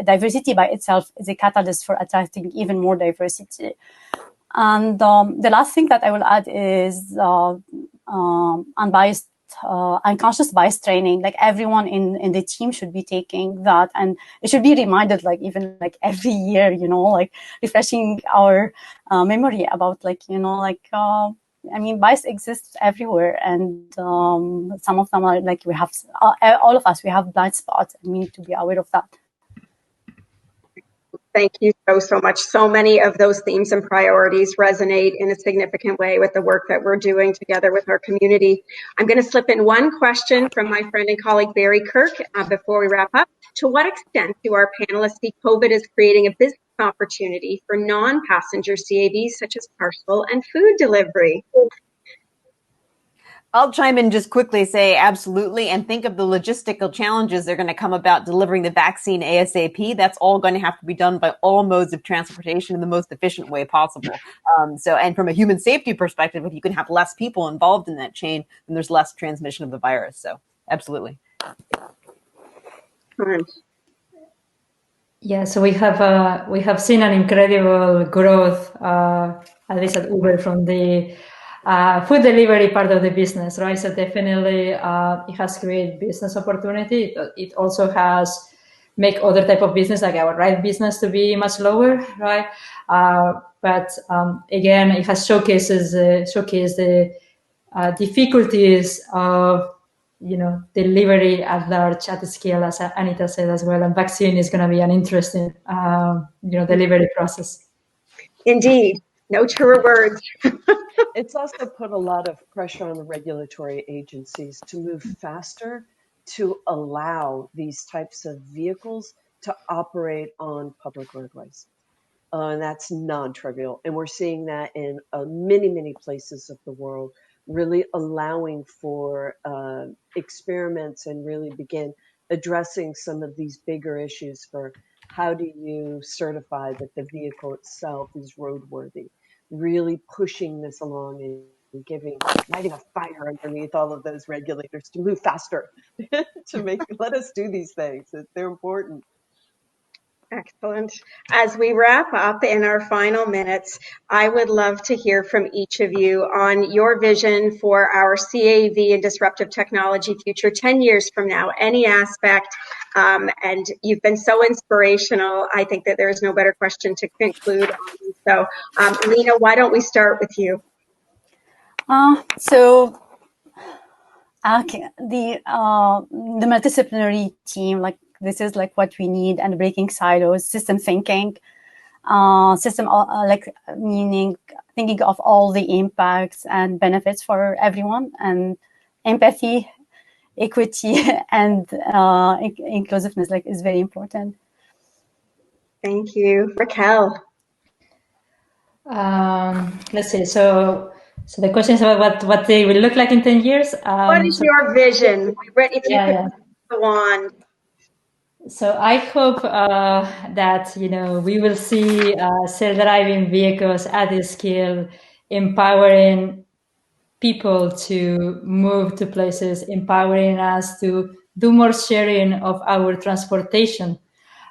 diversity by itself is a catalyst for attracting even more diversity. And the last thing that I will add is unbiased, unconscious bias training. Like everyone in the team should be taking that, and it should be reminded, like even like every year, you know, like refreshing our memory about, like, you know, like I mean, bias exists everywhere, and some of them are like, we have all of us, we have blind spots, and we need to be aware of that. Thank you so much. So many of those themes and priorities resonate in a significant way with the work that we're doing together with our community. I'm going to slip in one question from my friend and colleague, Barry Kirk, before we wrap up. To what extent do our panelists see COVID as creating a business opportunity for non-passenger CAVs, such as parcel and food delivery? I'll chime in just quickly, say absolutely, and think of the logistical challenges that are going to come about delivering the vaccine ASAP. That's all going to have to be done by all modes of transportation in the most efficient way possible. And from a human safety perspective, if you can have less people involved in that chain, then there's less transmission of the virus. So absolutely. Yeah, so we have seen an incredible growth, at least at Uber, from the food delivery part of the business, right? So definitely it has created business opportunity. It also has make other type of business, like our ride business, to be much lower, right? But again, it has showcased the difficulties of delivery at large, at scale, as Anita said as well. And vaccine is going to be an interesting delivery process. Indeed, no truer words. It's also put a lot of pressure on the regulatory agencies to move faster to allow these types of vehicles to operate on public roadways. And that's non-trivial. And we're seeing that in many, many places of the world, really allowing for experiments and really begin addressing some of these bigger issues for how do you certify that the vehicle itself is roadworthy, really pushing this along and lighting a fire underneath all of those regulators to move faster, to let us do these things. They're important. Excellent. As we wrap up in our final minutes, I would love to hear from each of you on your vision for our CAV and disruptive technology future 10 years from now, any aspect. And you've been so inspirational. I think that there is no better question to conclude on. So, Lena, why don't we start with you? The multidisciplinary team, like this is like what we need, and breaking silos, system thinking, meaning thinking of all the impacts and benefits for everyone, and empathy, equity, and inclusiveness is very important. Thank you. Raquel. Let's see. So the question is about what they will look like in 10 years. What is your vision? If you could go on. So I hope that we will see self-driving vehicles at this scale, empowering people to move to places, empowering us to do more sharing of our transportation,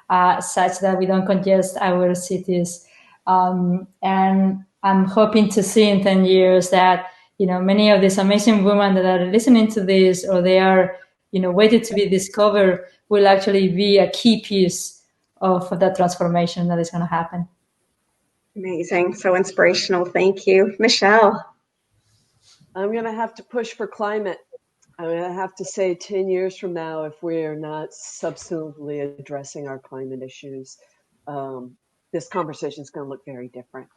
such that we don't congest our cities. And I'm hoping to see in 10 years that many of these amazing women that are listening to this, or they are waiting to be discovered, will actually be a key piece of that transformation that is going to happen. Amazing. So inspirational. Thank you. Michelle. I'm going to have to push for climate. I'm going to have to say 10 years from now, if we're not substantively addressing our climate issues, this conversation is going to look very different.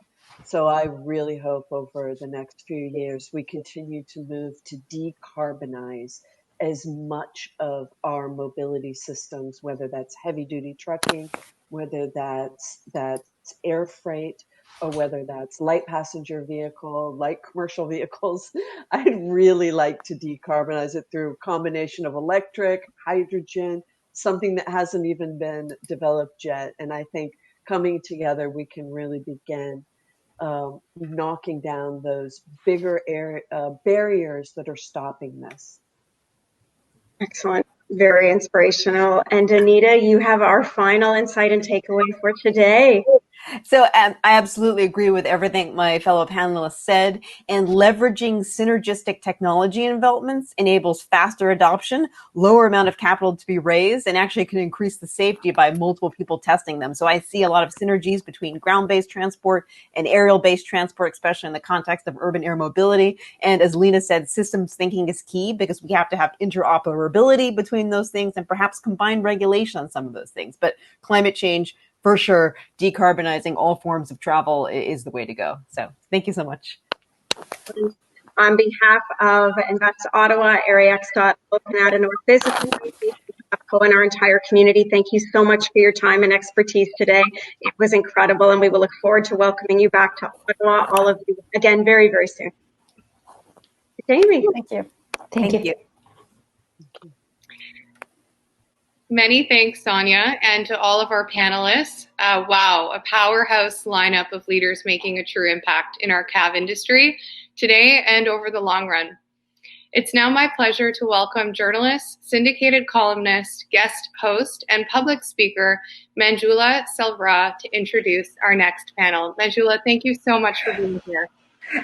So I really hope over the next few years, we continue to move to decarbonize as much of our mobility systems, whether that's heavy duty trucking, whether that's air freight, or whether that's light passenger vehicle, light commercial vehicles. I'd really like to decarbonize it through a combination of electric, hydrogen, something that hasn't even been developed yet. And I think coming together, we can really begin knocking down those bigger barriers that are stopping this. Excellent. Very inspirational. And Anita, you have our final insight and takeaway for today. So I absolutely agree with everything my fellow panelists said, and leveraging synergistic technology developments enables faster adoption, lower amount of capital to be raised, and actually can increase the safety by multiple people testing them. So I see a lot of synergies between ground-based transport and aerial-based transport, especially in the context of urban air mobility. And as Lena said, systems thinking is key because we have to have interoperability between those things and perhaps combined regulation on some of those things. But climate change, for sure, decarbonizing all forms of travel is the way to go. So thank you so much. On behalf of Invest Ottawa, AreaX, Canada North Business, and our entire community, thank you so much for your time and expertise today. It was incredible, and we will look forward to welcoming you back to Ottawa, all of you, again, very, very soon. Jamie. Thank you. Thank you. Many thanks, Sonia, and to all of our panelists. Wow, a powerhouse lineup of leaders making a true impact in our CAV industry today and over the long run. It's now my pleasure to welcome journalist, syndicated columnist, guest host, and public speaker, Manjula Selvra, to introduce our next panel. Manjula, thank you so much for being here.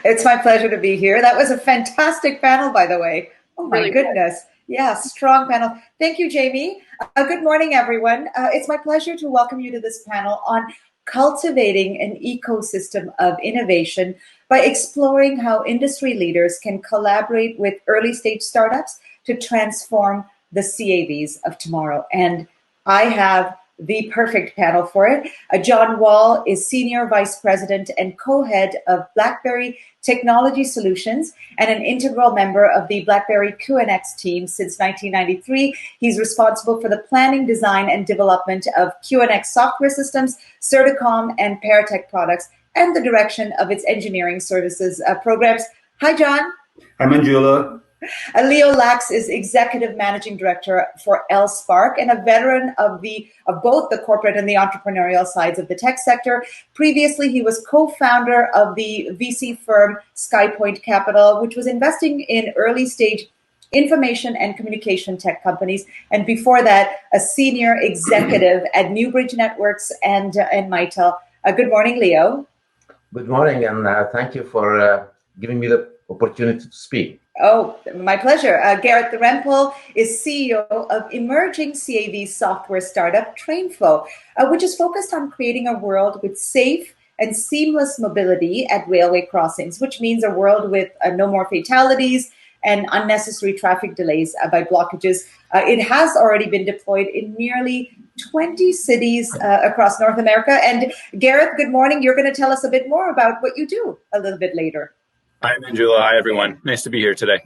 It's my pleasure to be here. That was a fantastic panel, by the way. Oh my goodness. Yeah, strong panel. Thank you, Jamie. Good morning, everyone. It's my pleasure to welcome you to this panel on cultivating an ecosystem of innovation by exploring how industry leaders can collaborate with early stage startups to transform the CAVs of tomorrow. And I have the perfect panel for it. John Wall is Senior Vice President and Co-Head of Blackberry Technology Solutions and an integral member of the Blackberry QNX team since 1993. He's responsible for the planning, design, and development of QNX software systems, Certicom, and Paratech products, and the direction of its engineering services programs. Hi, John. Hi, Manjula. Leo Lax is Executive Managing Director for LSpark and a veteran of both the corporate and the entrepreneurial sides of the tech sector. Previously, he was co-founder of the VC firm SkyPoint Capital, which was investing in early stage information and communication tech companies. And before that, a senior executive at Newbridge Networks and Mitel. Good morning, Leo. Good morning, and thank you for giving me the opportunity to speak. Oh, my pleasure. Garrett Rempel is CEO of emerging CAV software startup TrainFlow, which is focused on creating a world with safe and seamless mobility at railway crossings, which means a world with no more fatalities and unnecessary traffic delays by blockages. It has already been deployed in nearly 20 cities across North America. And Garrett, good morning. You're going to tell us a bit more about what you do a little bit later. Hi, Manjula. Hi, everyone. Nice to be here today.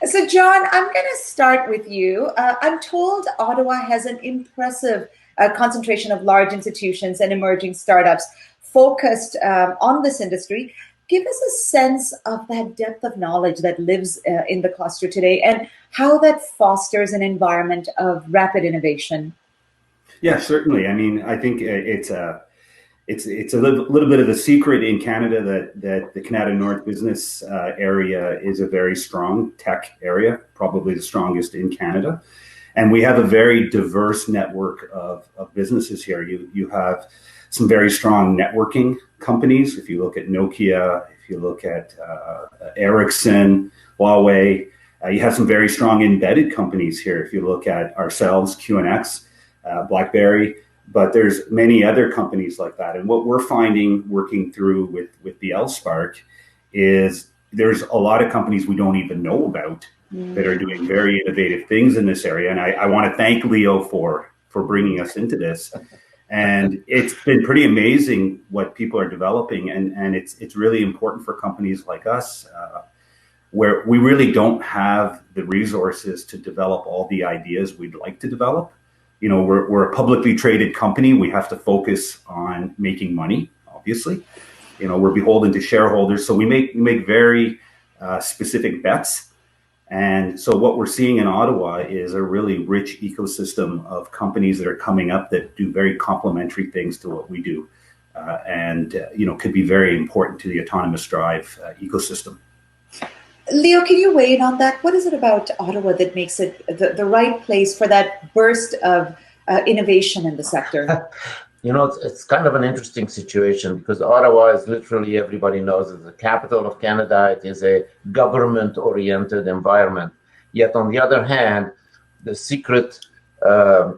So, John, I'm going to start with you. I'm told Ottawa has an impressive concentration of large institutions and emerging startups focused on this industry. Give us a sense of that depth of knowledge that lives in the cluster today and how that fosters an environment of rapid innovation. Yeah, certainly. I mean, I think it's a little bit of a secret in Canada that the Canada North business area is a very strong tech area, probably the strongest in Canada. And we have a very diverse network of businesses here. You have some very strong networking companies. If you look at Nokia, if you look at Ericsson, Huawei, you have some very strong embedded companies here. If you look at ourselves, QNX, Blackberry, but there's many other companies like that. And what we're finding working through with the LSpark is there's a lot of companies we don't even know about that are doing very innovative things in this area. And I want to thank Leo for bringing us into this. And it's been pretty amazing what people are developing. And it's really important for companies like us where we really don't have the resources to develop all the ideas we'd like to develop. You know, we're a publicly traded company. We have to focus on making money, obviously. You know, we're beholden to shareholders. So we make very specific bets. And so what we're seeing in Ottawa is a really rich ecosystem of companies that are coming up that do very complementary things to what we do. You know, could be very important to the autonomous drive ecosystem. Leo, can you weigh in on that? What is it about Ottawa that makes it the right place for that burst of innovation in the sector? You know, it's kind of an interesting situation because Ottawa is literally, everybody knows, is the capital of Canada. It is a government-oriented environment. Yet on the other hand, the secret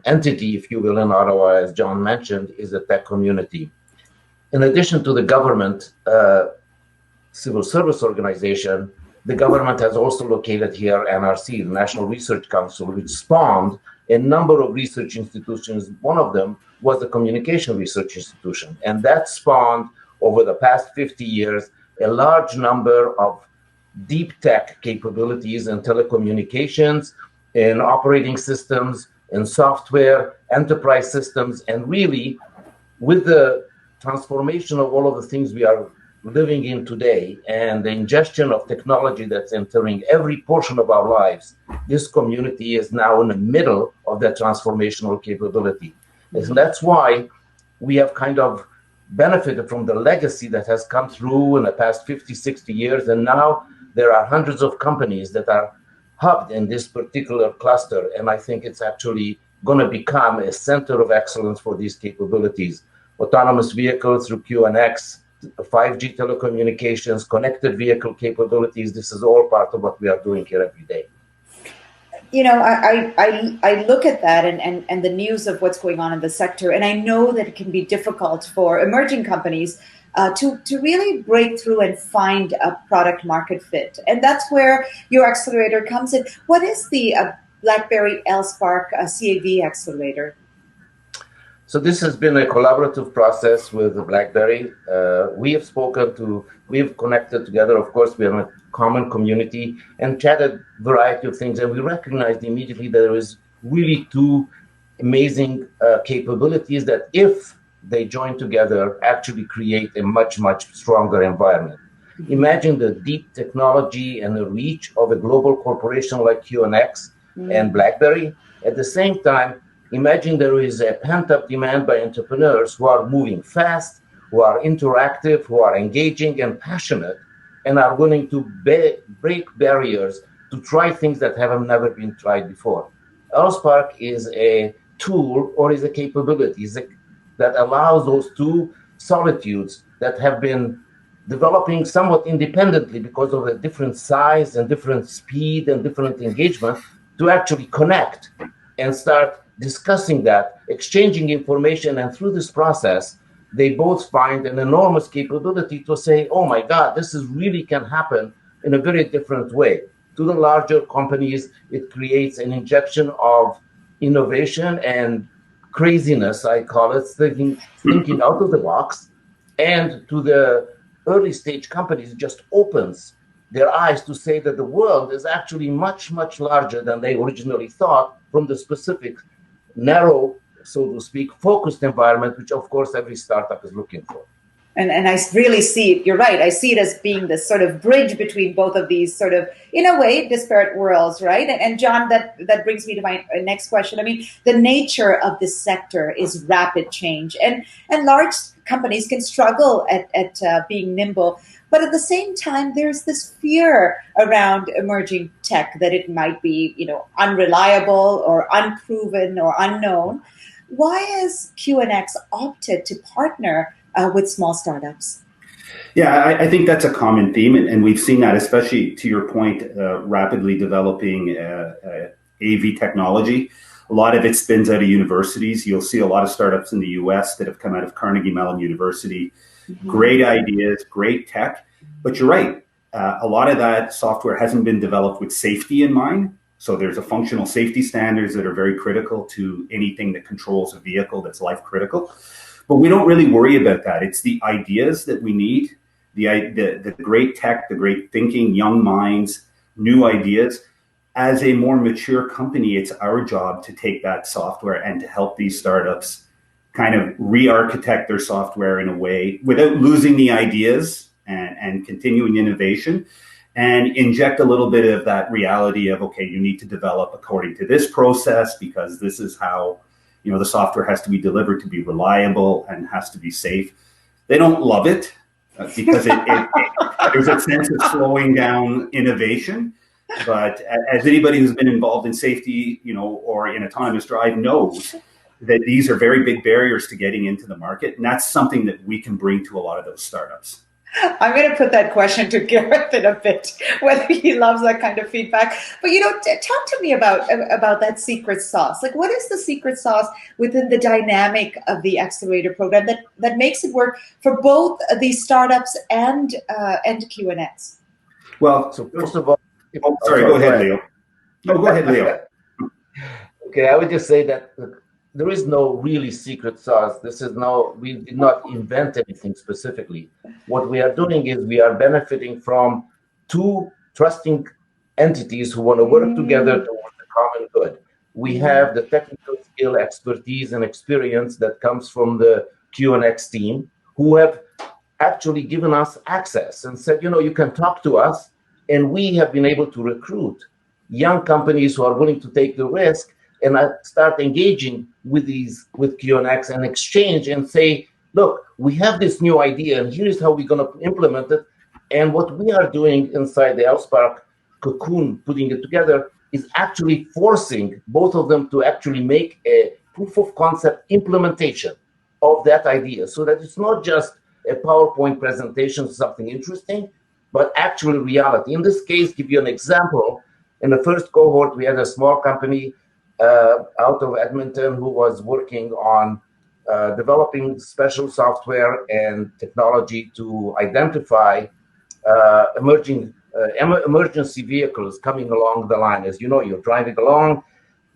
entity, if you will, in Ottawa, as John mentioned, is the tech community. In addition to the government civil service organization, the government has also located here NRC, the National Research Council, which spawned a number of research institutions. One of them was the Communication Research Institution. And that spawned, over the past 50 years, a large number of deep tech capabilities in telecommunications, in operating systems, in software, enterprise systems, and really, with the transformation of all of the things we are living in today and the ingestion of technology that's entering every portion of our lives, this community is now in the middle of that transformational capability. And that's why we have kind of benefited from the legacy that has come through in the past 50, 60 years. And now there are hundreds of companies that are hubbed in this particular cluster. And I think it's actually going to become a center of excellence for these capabilities. Autonomous vehicles through QNX, 5G telecommunications, connected vehicle capabilities. This is all part of what we are doing here every day. I look at that and the news of what's going on in the sector, and I know that it can be difficult for emerging companies to really break through and find a product market fit. And that's where your accelerator comes in. What is the Blackberry LSpark CAV accelerator? So this has been a collaborative process with Blackberry. We've connected together. Of course, we have a common community and chatted a variety of things. And we recognized immediately that there is really two amazing capabilities that if they join together, actually create a much, much stronger environment. Imagine the deep technology and the reach of a global corporation like QNX and Blackberry. At the same time, imagine there is a pent-up demand by entrepreneurs who are moving fast, who are interactive, who are engaging and passionate, and are willing to break barriers to try things that have never been tried before. LSpark is a tool or is a capability that allows those two solitudes that have been developing somewhat independently because of a different size and different speed and different engagement to actually connect and start discussing that, exchanging information, and through this process, they both find an enormous capability to say, oh my God, this is really can happen in a very different way. To the larger companies, it creates an injection of innovation and craziness, I call it, thinking out of the box. And to the early stage companies, it just opens their eyes to say that the world is actually much, much larger than they originally thought from the specific narrow, so to speak, focused environment, which of course every startup is looking for. And I really see it, you're right, I see it as being this sort of bridge between both of these sort of, in a way, disparate worlds, right? And John, that brings me to my next question. I mean, the nature of this sector is rapid change, and large companies can struggle at being nimble. But at the same time, there's this fear around emerging tech that it might be, unreliable or unproven or unknown. Why has QNX opted to partner with small startups? Yeah, I think that's a common theme, and we've seen that, especially to your point, rapidly developing AV technology. A lot of it spins out of universities. You'll see a lot of startups in the US that have come out of Carnegie Mellon University. Great ideas, great tech, but you're right. A lot of that software hasn't been developed with safety in mind. So there's a functional safety standards that are very critical to anything that controls a vehicle that's life critical. But we don't really worry about that. It's the ideas that we need, the great tech, the great thinking, young minds, new ideas. As a more mature company, it's our job to take that software and to help these startups kind of re-architect their software in a way without losing the ideas and continuing innovation, and inject a little bit of that reality of, okay, you need to develop according to this process because this is how the software has to be delivered to be reliable and has to be safe. They don't love it because there's a sense of slowing down innovation. But as anybody who's been involved in safety, or in autonomous drive knows that these are very big barriers to getting into the market. And that's something that we can bring to a lot of those startups. I'm going to put that question to Gareth in a bit, whether he loves that kind of feedback. But, talk to me about that secret sauce. Like, what is the secret sauce within the dynamic of the Accelerator program that makes it work for both the startups and QNX? Well, so first of all, go ahead, Leo. No, go ahead, Leo. Okay, I would just say that there is no really secret sauce. We did not invent anything specifically. What we are doing is we are benefiting from two trusting entities who want to work together towards the common good. We have the technical skill, expertise, and experience that comes from the QNX team, who have actually given us access and said, you can talk to us. And we have been able to recruit young companies who are willing to take the risk and start engaging with QNX and exchange and say, look, we have this new idea and here's how we're going to implement it. And what we are doing inside the LSpark cocoon, putting it together, is actually forcing both of them to actually make a proof of concept implementation of that idea, so that it's not just a PowerPoint presentation of something interesting, but actually reality. In this case, give you an example. In the first cohort, we had a small company out of Edmonton who was working on developing special software and technology to identify emergency vehicles coming along the line. As you know, you're driving along,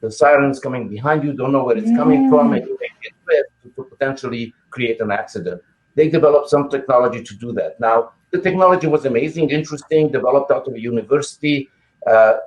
the siren's coming behind you, don't know where it's coming from, and you may get hit to potentially create an accident. They developed some technology to do that. Now, the technology was amazing, interesting, developed out of a university,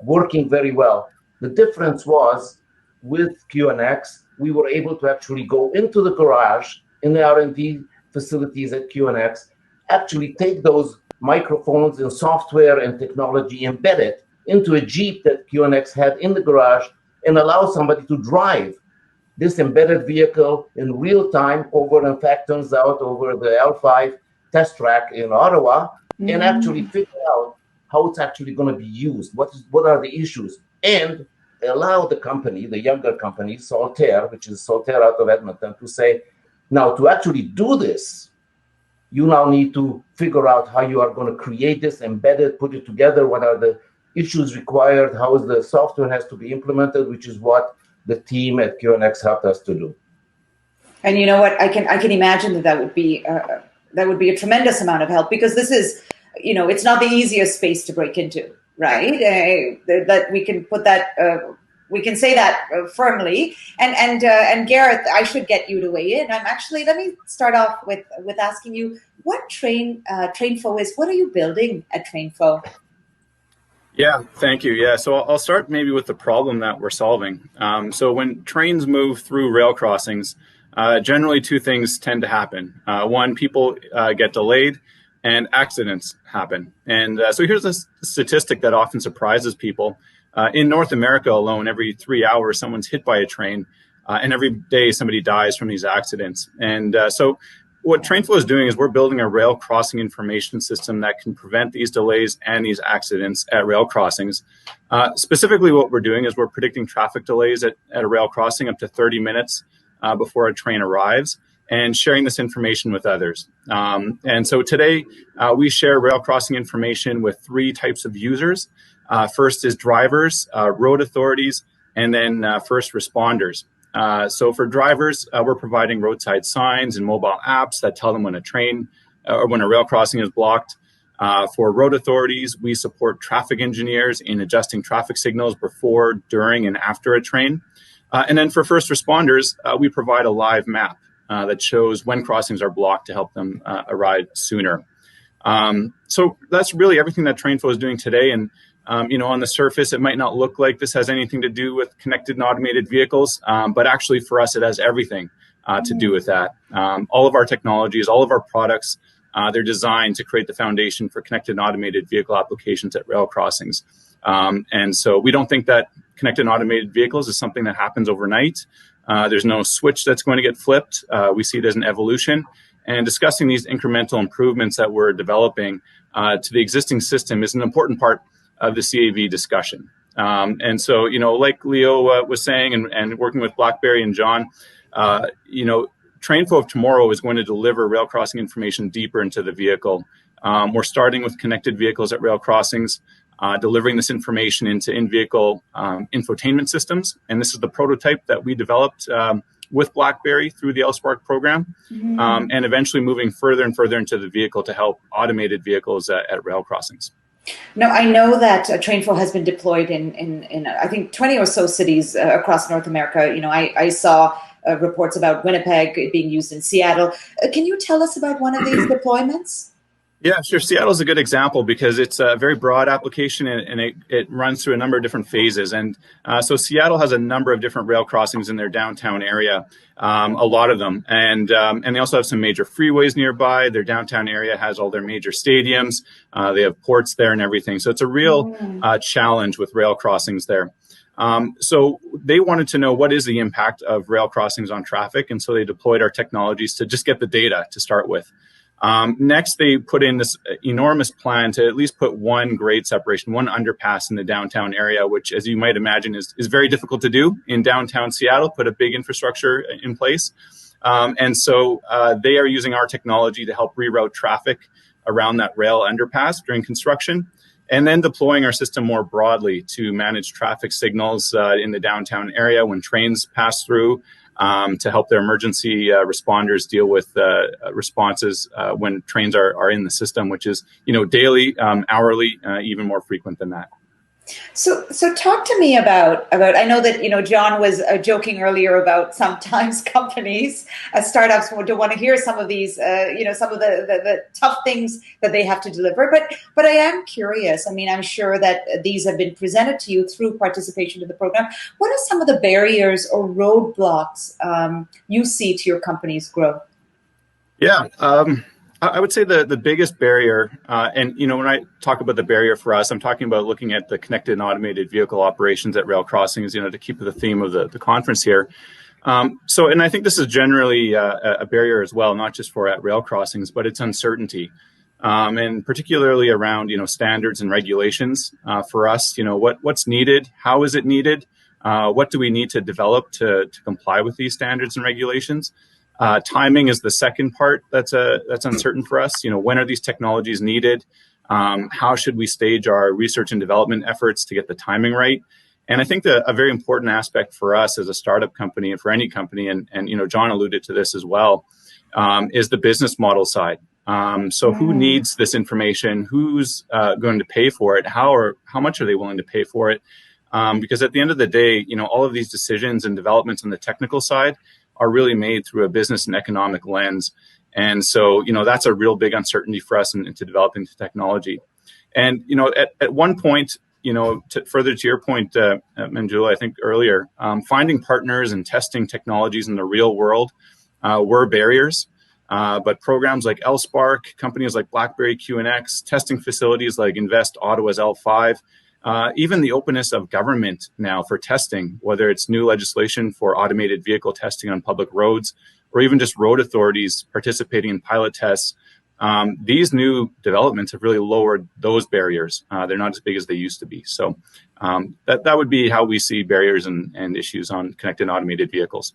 working very well. The difference was with QNX, we were able to actually go into the garage in the R&D facilities at QNX, actually take those microphones and software and technology embedded into a Jeep that QNX had in the garage and allow somebody to drive this embedded vehicle in real time over, in fact, turns out over the L5 test track in Ottawa, and actually figure out how it's actually going to be used, what are the issues, and allow the company, the younger company, Soltaire, which is Soltaire out of Edmonton, to say, now to actually do this, you now need to figure out how you are going to create this, embed it, put it together, what are the issues required, how is the software has to be implemented, which is what the team at QNX helped us to do. And you know what, I can imagine that would be a tremendous amount of help, because this is, it's not the easiest space to break into, right? That we can put that. We can say that firmly. And Gareth, I should get you to weigh in. Let me start off with asking you what Trainfo is. What are you building at Trainfo? Yeah, thank you. Yeah, so I'll start maybe with the problem that we're solving. So when trains move through rail crossings, generally two things tend to happen. One, people get delayed and accidents happen. And so here's a statistic that often surprises people. In North America alone, every 3 hours, someone's hit by a train, and every day somebody dies from these accidents. And so what Trainfo is doing is we're building a rail crossing information system that can prevent these delays and these accidents at rail crossings. Specifically, what we're doing is we're predicting traffic delays at a rail crossing up to 30 minutes before a train arrives, and sharing this information with others. And so today, we share rail crossing information with three types of users. First is drivers, road authorities, and then first responders. So for drivers, we're providing roadside signs and mobile apps that tell them when a train or when a rail crossing is blocked. For road authorities, we support traffic engineers in adjusting traffic signals before, during, and after a train. And then for first responders, we provide a live map that shows when crossings are blocked to help them arrive sooner. So that's really everything that Trainfo is doing today. And on the surface, it might not look like this has anything to do with connected and automated vehicles, but actually for us, it has everything to do with that. All of our technologies, all of our products, they're designed to create the foundation for connected and automated vehicle applications at rail crossings. And so we don't think that connected and automated vehicles is something that happens overnight. There's no switch that's going to get flipped. We see it as an evolution. And discussing these incremental improvements that we're developing to the existing system is an important part of the CAV discussion. And so, like Leo was saying, and working with Blackberry and John, Trainfo of tomorrow is going to deliver rail crossing information deeper into the vehicle. We're starting with connected vehicles at rail crossings, delivering this information into in-vehicle infotainment systems. And this is the prototype that we developed with Blackberry through the LSpark program, and eventually moving further and further into the vehicle to help automated vehicles at rail crossings. Now, I know that Trainfo has been deployed in I think 20 or so cities across North America. I saw reports about Winnipeg being used in Seattle. Can you tell us about one of these deployments? Yeah, sure. Seattle's a good example because it's a very broad application and it runs through a number of different phases. And so Seattle has a number of different rail crossings in their downtown area, a lot of them. And they also have some major freeways nearby. Their downtown area has all their major stadiums. They have ports there and everything. So it's a real challenge with rail crossings there. So they wanted to know what is the impact of rail crossings on traffic. And so they deployed our technologies to just get the data to start with. Next, they put in this enormous plan to at least put one grade separation, one underpass in the downtown area, which, as you might imagine, is very difficult to do in downtown Seattle, put a big infrastructure in place. And so they are using our technology to help reroute traffic around that rail underpass during construction. and then deploying our system more broadly to manage traffic signals in the downtown area when trains pass through, to help their emergency responders deal with responses when trains are in the system, which is, daily, hourly, even more frequent than that. So talk to me about. I know that John was joking earlier about sometimes companies, startups don't want to hear some of these, some of the tough things that they have to deliver. But I am curious. I mean, I'm sure that these have been presented to you through participation in the program. What are some of the barriers or roadblocks you see to your company's growth? Yeah. I would say the biggest barrier, and when I talk about the barrier for us, I'm talking about looking at the connected and automated vehicle operations at rail crossings, to keep the theme of the conference here. And I think this is generally a barrier as well, not just for at rail crossings, but it's uncertainty, and particularly around standards and regulations for us. What's needed, how is it needed, what do we need to develop to comply with these standards and regulations. Timing is the second part that's uncertain for us. When are these technologies needed? How should we stage our research and development efforts to get the timing right? And I think a very important aspect for us as a startup company and for any company, and John alluded to this as well, is the business model side. So who needs this information? Who's going to pay for it? How much are they willing to pay for it? Because at the end of the day, all of these decisions and developments on the technical side are really made through a business and economic lens. And so, that's a real big uncertainty for us into developing the technology. And, at one point, further to your point, Manjula, I think earlier, finding partners and testing technologies in the real world were barriers. But programs like LSpark, companies like Blackberry QNX, testing facilities like Invest Ottawa's L5, even the openness of government now for testing, whether it's new legislation for automated vehicle testing on public roads, or even just road authorities participating in pilot tests, these new developments have really lowered those barriers. They're not as big as they used to be. So that would be how we see barriers and issues on connected and automated vehicles.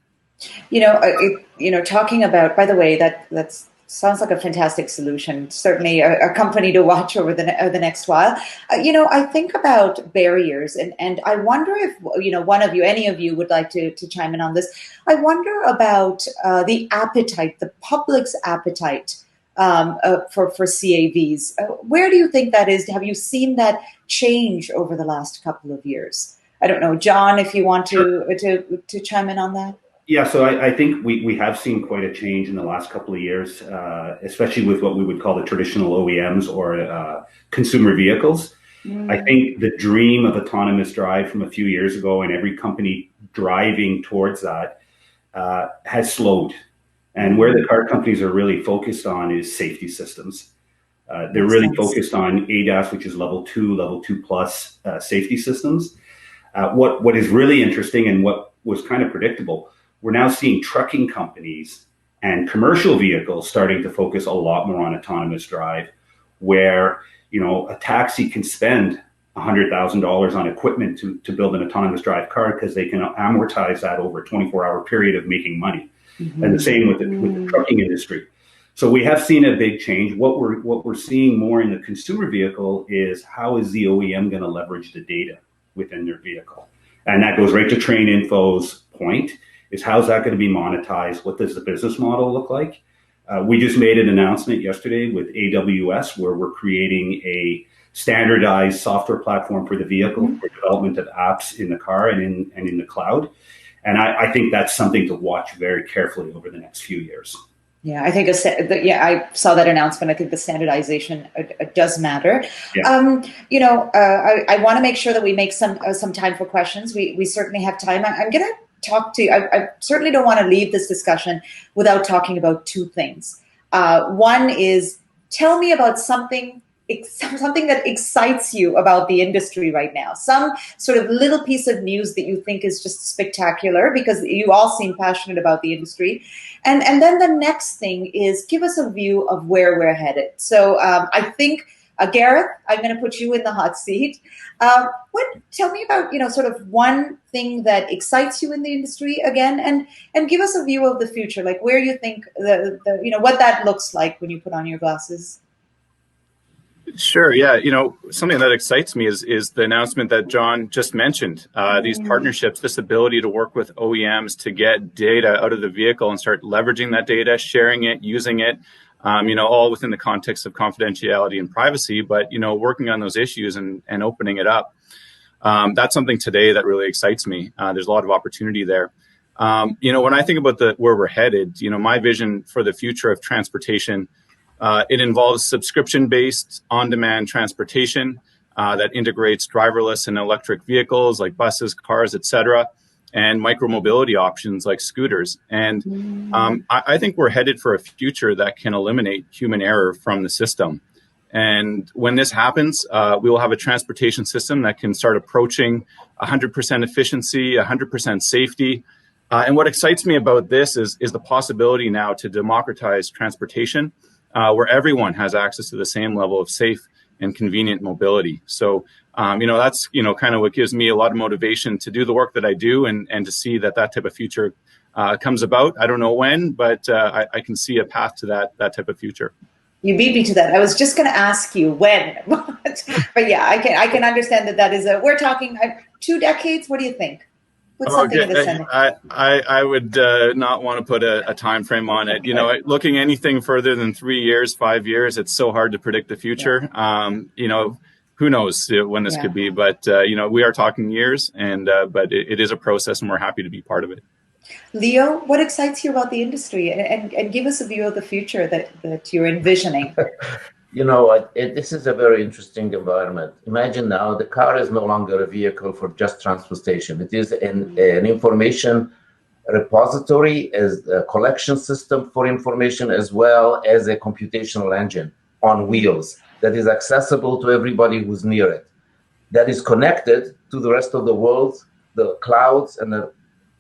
Talking about, by the way, that's sounds like a fantastic solution. Certainly a company to watch over the next while. I think about barriers, and I wonder if one of you, any of you, would like to chime in on this. I wonder about the appetite, the public's appetite for CAVs. Where do you think that is? Have you seen that change over the last couple of years? I don't know, John, if you want to chime in on that. Yeah, so I think we have seen quite a change in the last couple of years, especially with what we would call the traditional OEMs or consumer vehicles. I think the dream of autonomous drive from a few years ago and every company driving towards that has slowed. And where the car companies are really focused on is safety systems. They're really focused on ADAS, which is level 2 plus safety systems. What is really interesting and what was kind of predictable, we're now seeing trucking companies and commercial vehicles starting to focus a lot more on autonomous drive, where a taxi can spend $100,000 on equipment to build an autonomous drive car because they can amortize that over a 24-hour period of making money. And the same with the trucking industry. So we have seen a big change. What we're seeing more in the consumer vehicle is how is the OEM going to leverage the data within their vehicle? And that goes right to Train Info's point, is how's that going to be monetized? What does the business model look like? We just made an announcement yesterday with AWS where we're creating a standardized software platform for the vehicle for development of apps in the car and in the cloud. And I think that's something to watch very carefully over the next few years. Yeah, I think I saw that announcement. I think the standardization does matter. Yeah. I want to make sure that we make some time for questions. We certainly have time. I'm going to talk to you. I certainly don't want to leave this discussion without talking about two things. One is, tell me about something that excites you about the industry right now. Some sort of little piece of news that you think is just spectacular because you all seem passionate about the industry. And then the next thing is, give us a view of where we're headed. So I think, Gareth, I'm going to put you in the hot seat. Tell me about, sort of one thing that excites you in the industry again, and give us a view of the future, like where you think what that looks like when you put on your glasses. Sure. Yeah. Something that excites me is the announcement that John just mentioned. These partnerships, this ability to work with OEMs to get data out of the vehicle and start leveraging that data, sharing it, using it, all within the context of confidentiality and privacy, but, working on those issues and opening it up. That's something today that really excites me. There's a lot of opportunity there. When I think about where we're headed, my vision for the future of transportation, it involves subscription-based, on-demand transportation that integrates driverless and electric vehicles like buses, cars, etc., and micromobility options like scooters. And I think we're headed for a future that can eliminate human error from the system. And when this happens, we will have a transportation system that can start approaching 100% efficiency, 100% safety. And what excites me about this is the possibility now to democratize transportation, where everyone has access to the same level of safe and convenient mobility. So, that's, kind of what gives me a lot of motivation to do the work that I do and to see that type of future comes about. I don't know when, but I can see a path to that type of future. You beat me to that. I was just going to ask you when, but yeah, I can understand that is we're talking 2 decades. What do you think? What's something in the center? I would not want to put a time frame on it. Looking anything further than 3 years, 5 years, it's so hard to predict the future. Who knows when this could be, but we are talking years, and but it is a process, and we're happy to be part of it. Leo, what excites you about the industry, and give us a view of the future that you're envisioning? This is a very interesting environment. Imagine now the car is no longer a vehicle for just transportation. It is an information repository, as a collection system for information, as well as a computational engine on wheels that is accessible to everybody who's near it, that is connected to the rest of the world, the clouds and the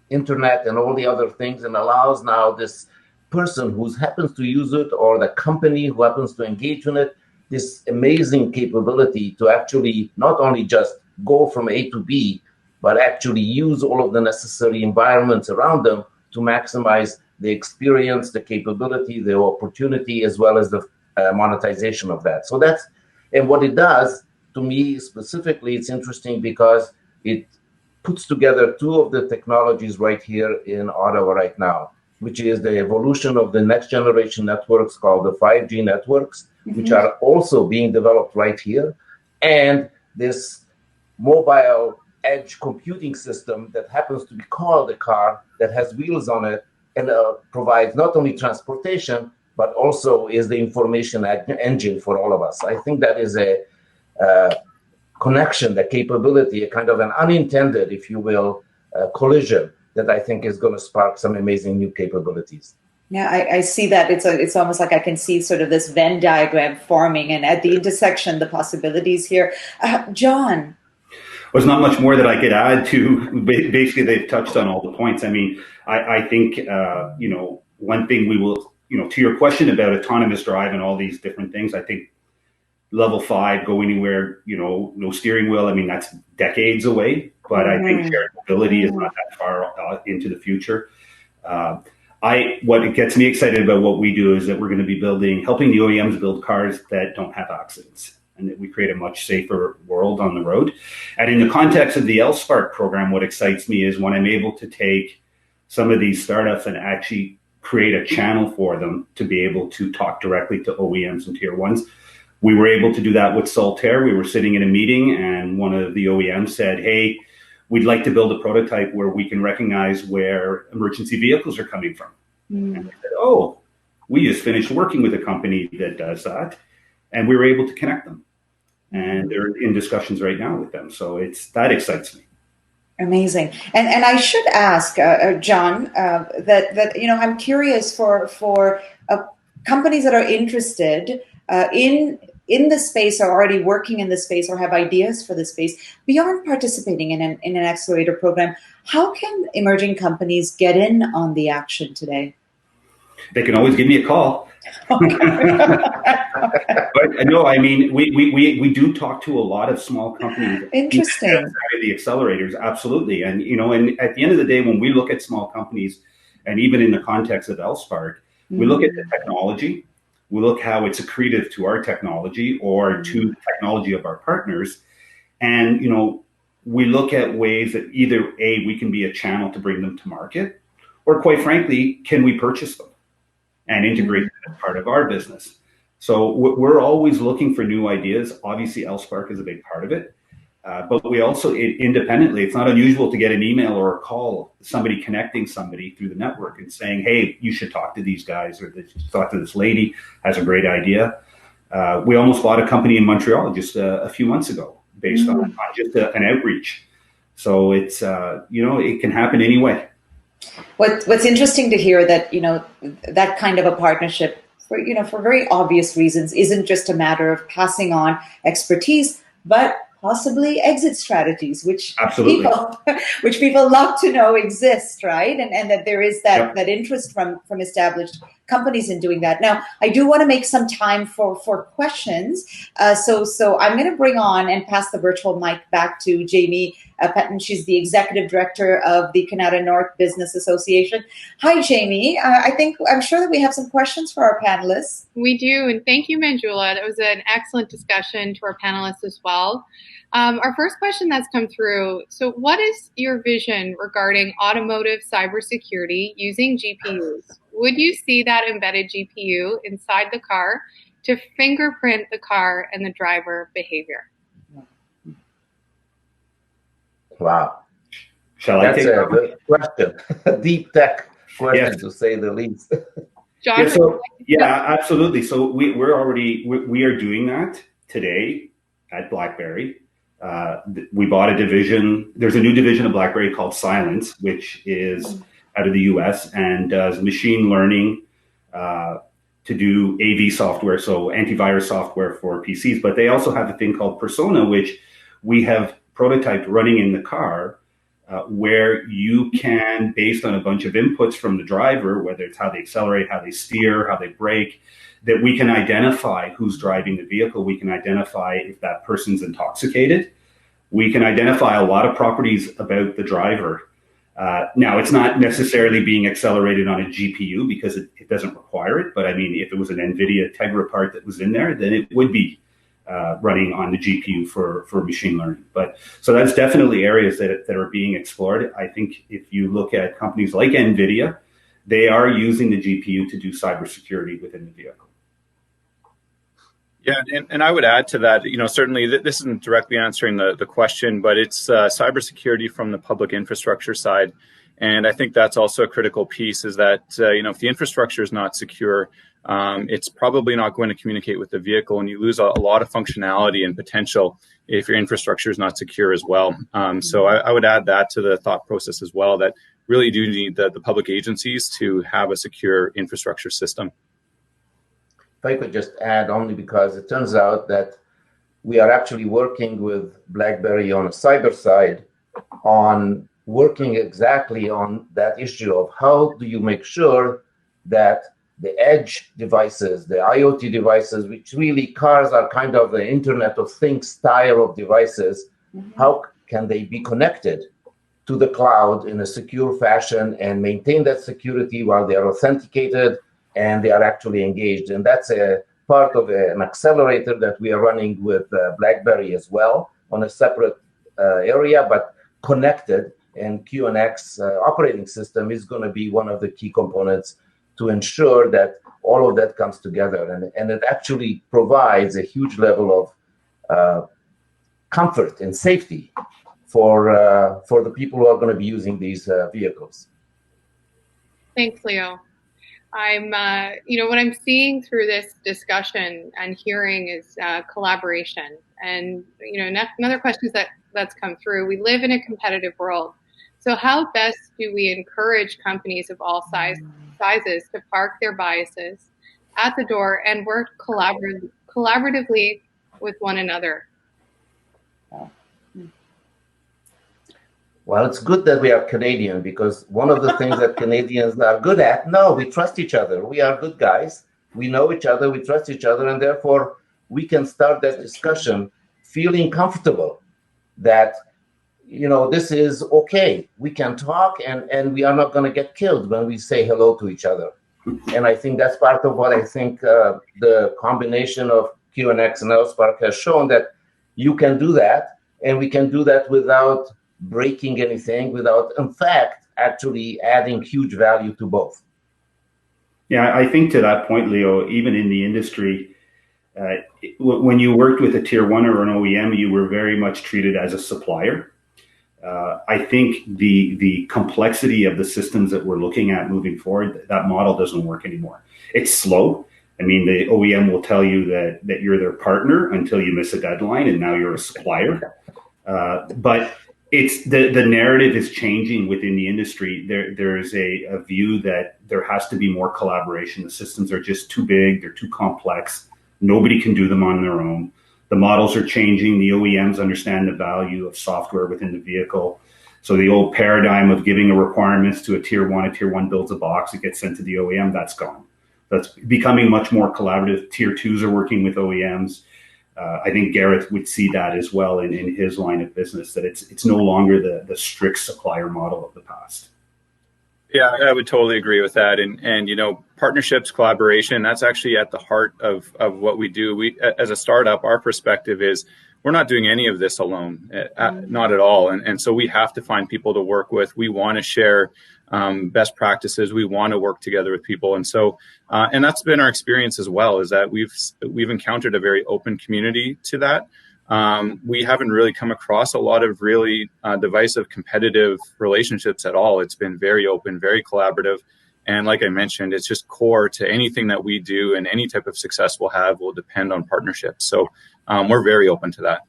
internet and all the other things, and allows now this person who happens to use it, or the company who happens to engage in it, this amazing capability to actually not only just go from A to B, but actually use all of the necessary environments around them to maximize the experience, the capability, the opportunity, as well as the monetization of that. So that's, and what it does to me specifically, it's interesting because it puts together two of the technologies right here in Ottawa right now, which is the evolution of the next generation networks called the 5G networks, which are also being developed right here, and this mobile edge computing system that happens to be called a car, that has wheels on it, and provides not only transportation, but also is the information engine for all of us. I think that is a connection, the capability, a kind of an unintended, if you will, collision that I think is going to spark some amazing new capabilities. Yeah, I see that. It's almost like I can see sort of this Venn diagram forming, and at the intersection, the possibilities here. John? There's not much more that I could add to. Basically, they've touched on all the points. I mean, I think, one thing we will, to your question about autonomous drive and all these different things, I think level 5, go anywhere, no steering wheel. I mean, that's decades away, but I think shared mobility is not that far into the future. What gets me excited about what we do is that we're going to be helping the OEMs build cars that don't have accidents, and that we create a much safer world on the road. And in the context of the LSpark program, what excites me is when I'm able to take some of these startups and actually create a channel for them to be able to talk directly to OEMs and tier ones. We were able to do that with Soltaire. We were sitting in a meeting, and one of the OEMs said, "Hey, we'd like to build a prototype where we can recognize where emergency vehicles are coming from." And I said, "Oh, we just finished working with a company that does that," and we were able to connect them. And they're in discussions right now with them. So that excites me. Amazing. And I should ask, John, that I'm curious for companies that are interested in the space, or already working in the space, or have ideas for the space, beyond participating in an accelerator program, how can emerging companies get in on the action today? They can always give me a call. But no, I mean, we do talk to a lot of small companies. Interesting. The accelerators, absolutely. And, and at the end of the day, when we look at small companies, and even in the context of LSpark, we look at the technology, We look how it's accretive to our technology or to the technology of our partners. And, we look at ways that either A, we can be a channel to bring them to market, or quite frankly, can we purchase them and integrate them as part of our business? So we're always looking for new ideas. Obviously, LSpark is a big part of it. But we also, independently, it's not unusual to get an email or a call, somebody connecting somebody through the network and saying, hey, you should talk to these guys, or talk to this lady, has a great idea. We almost bought a company in Montreal just a few months ago based on just an outreach. So it's, it can happen anyway. What's interesting to hear that, that kind of a partnership, for very obvious reasons, isn't just a matter of passing on expertise, but possibly exit strategies, which people love to know exist, right? And that there is that interest from established companies in doing that. Now, I do want to make some time for questions. So I'm going to bring on and pass the virtual mic back to Jamie Patton. She's the Executive Director of the Canada North Business Association. Hi, Jamie. I'm sure that we have some questions for our panelists. We do, and thank you, Manjula. That was an excellent discussion to our panelists as well. Our first question that's come through, so what is your vision regarding automotive cybersecurity using GPUs? Would you see that embedded GPU inside the car to fingerprint the car and the driver behavior? Wow. That's a good question. A deep tech question, to say the least. John, absolutely. So we are doing that today at Blackberry. We bought a division. There's a new division of Blackberry called Silence, which is out of the US and does machine learning to do AV software, so antivirus software for PCs. But they also have a thing called Persona, which we have prototyped running in the car, where you can, based on a bunch of inputs from the driver, whether it's how they accelerate, how they steer, how they brake, that we can identify who's driving the vehicle. We can identify if that person's intoxicated. We can identify a lot of properties about the driver. Now, it's not necessarily being accelerated on a GPU because it doesn't require it. But I mean, if it was an NVIDIA Tegra part that was in there, then it would be running on the GPU for machine learning. But so that's definitely areas that are being explored. I think if you look at companies like NVIDIA, they are using the GPU to do cybersecurity within the vehicle. Yeah, and I would add to that, certainly this isn't directly answering the question, but it's cybersecurity from the public infrastructure side. And I think that's also a critical piece is that, if the infrastructure is not secure, it's probably not going to communicate with the vehicle, and you lose a lot of functionality and potential if your infrastructure is not secure as well. So I would add that to the thought process as well, that really do need the public agencies to have a secure infrastructure system. If I could just add, only because it turns out that we are actually working with Blackberry on a cyber side on working exactly on that issue of how do you make sure that the edge devices, the IoT devices, which really cars are kind of the Internet of Things style of devices, how can they be connected to the cloud in a secure fashion and maintain that security while they are authenticated and they are actually engaged. And that's a part of an accelerator that we are running with Blackberry as well on a separate area, but connected. And QNX operating system is going to be one of the key components to ensure that all of that comes together. And it actually provides a huge level of comfort and safety for the people who are going to be using these vehicles. Thanks, Leo. I'm, what I'm seeing through this discussion and hearing is collaboration. And, another question that's come through, we live in a competitive world. So how best do we encourage companies of all sizes to park their biases at the door and work collaboratively with one another? Well, it's good that we are Canadian, because one of the things that Canadians are good at, we trust each other. We are good guys. We know each other. We trust each other. And therefore, we can start that discussion feeling comfortable that, this is okay. We can talk and we are not going to get killed when we say hello to each other. And I think that's part of what I think the combination of QNX and LSpark has shown, that you can do that, and we can do that without breaking anything, without, in fact, actually adding huge value to both. Yeah, I think to that point, Leo, even in the industry, when you worked with a tier one or an OEM, you were very much treated as a supplier. I think the complexity of the systems that we're looking at moving forward, that model doesn't work anymore. It's slow. I mean, the OEM will tell you that you're their partner until you miss a deadline, and now you're a supplier. But it's the narrative is changing within the industry. There's a view that there has to be more collaboration. The systems are just too big. They're too complex. Nobody can do them on their own. The models are changing. The OEMs understand the value of software within the vehicle. So the old paradigm of giving a requirements to a tier one builds a box, it gets sent to the OEM, that's gone. That's becoming much more collaborative. Tier twos are working with OEMs. I think Gareth would see that as well in his line of business, that it's no longer the strict supplier model of the past. Yeah, I would totally agree with that. And you know, partnerships, collaboration, that's actually at the heart of what we do. We, as a startup, our perspective is we're not doing any of this alone, not at all. And so we have to find people to work with. We want to share best practices. We want to work together with people. And so, and that's been our experience as well, is that we've encountered a very open community to that. We haven't really come across a lot of really divisive competitive relationships at all. It's been very open, very collaborative. And like I mentioned, it's just core to anything that we do, and any type of success we'll have will depend on partnerships. So we're very open to that.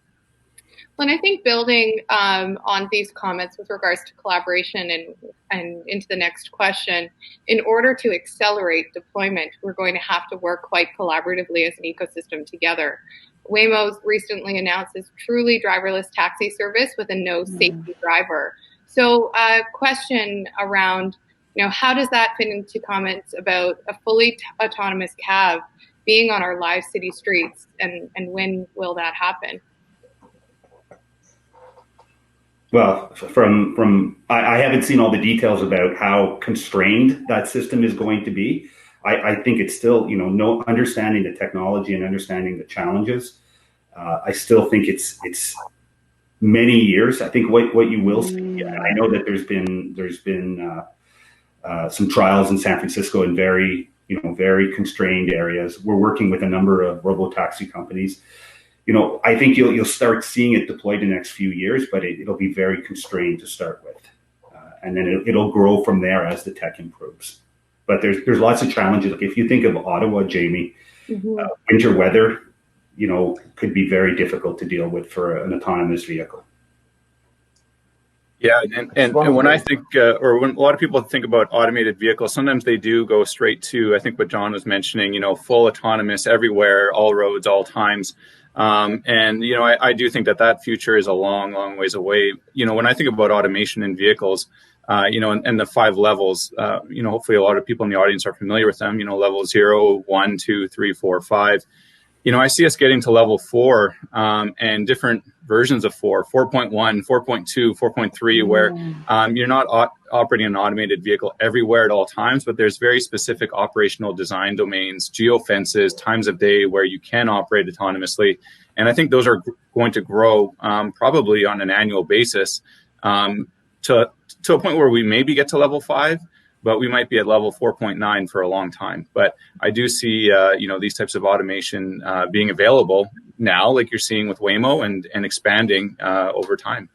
Well, and I think building on these comments with regards to collaboration and into the next question, in order to accelerate deployment, we're going to have to work quite collaboratively as an ecosystem together. Waymo's recently announced this truly driverless taxi service with a no safety driver. So a question around, you know, how does that fit into comments about a fully autonomous CAV being on our live city streets, and when will that happen? Well, I haven't seen all the details about how constrained that system is going to be. I think it's still, you know, understanding the technology and understanding the challenges. I still think it's many years. I think what you will see, and I know that there's been some trials in San Francisco in very constrained areas. We're working with a number of robotaxi companies. You know, I think you'll start seeing it deployed in the next few years, but it'll be very constrained to start with, and then it'll grow from there as the tech improves. But there's lots of challenges. Like if you think of Ottawa, Jamie, winter weather, you know, could be very difficult to deal with for an autonomous vehicle. Yeah, and when I think, or when a lot of people think about automated vehicles, sometimes they do go straight to, I think what John was mentioning, you know, full autonomous everywhere, all roads, all times. And, you know, I do think that future is a long, long ways away. You know, when I think about automation in vehicles, you know, and the 5 levels, you know, hopefully a lot of people in the audience are familiar with them, you know, level 0, 1, 2, 3, 4, 5. You know, I see us getting to level 4 and different versions of 4, 4.1, 4.2, 4.3, where you're not operating an automated vehicle everywhere at all times, but there's very specific operational design domains, geofences, times of day where you can operate autonomously. And I think those are going to grow probably on an annual basis to a point where we maybe get to level 5. But we might be at level 4.9 for a long time. But I do see, you know, these types of automation being available now, like you're seeing with Waymo, and expanding over time.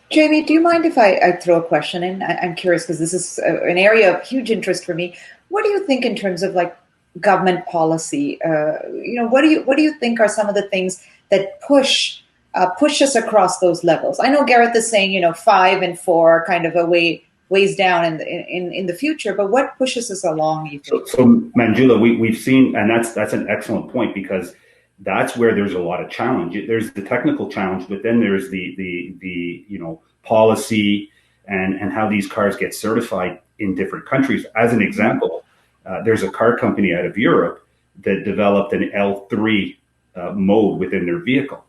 Jamie, do you mind if I throw a question in? I'm curious because this is an area of huge interest for me. What do you think in terms of like government policy? You know, what do you think are some of the things that push us across those levels? I know Gareth is saying, you know, 5 and 4 are kind of a ways down in the future, but what pushes us along, you think? So Manjula, we've seen, and that's an excellent point, because that's where there's a lot of challenge. There's the technical challenge, but then there's the you know, policy and how these cars get certified in different countries. As an example, there's a car company out of Europe that developed an L3 mode within their vehicle.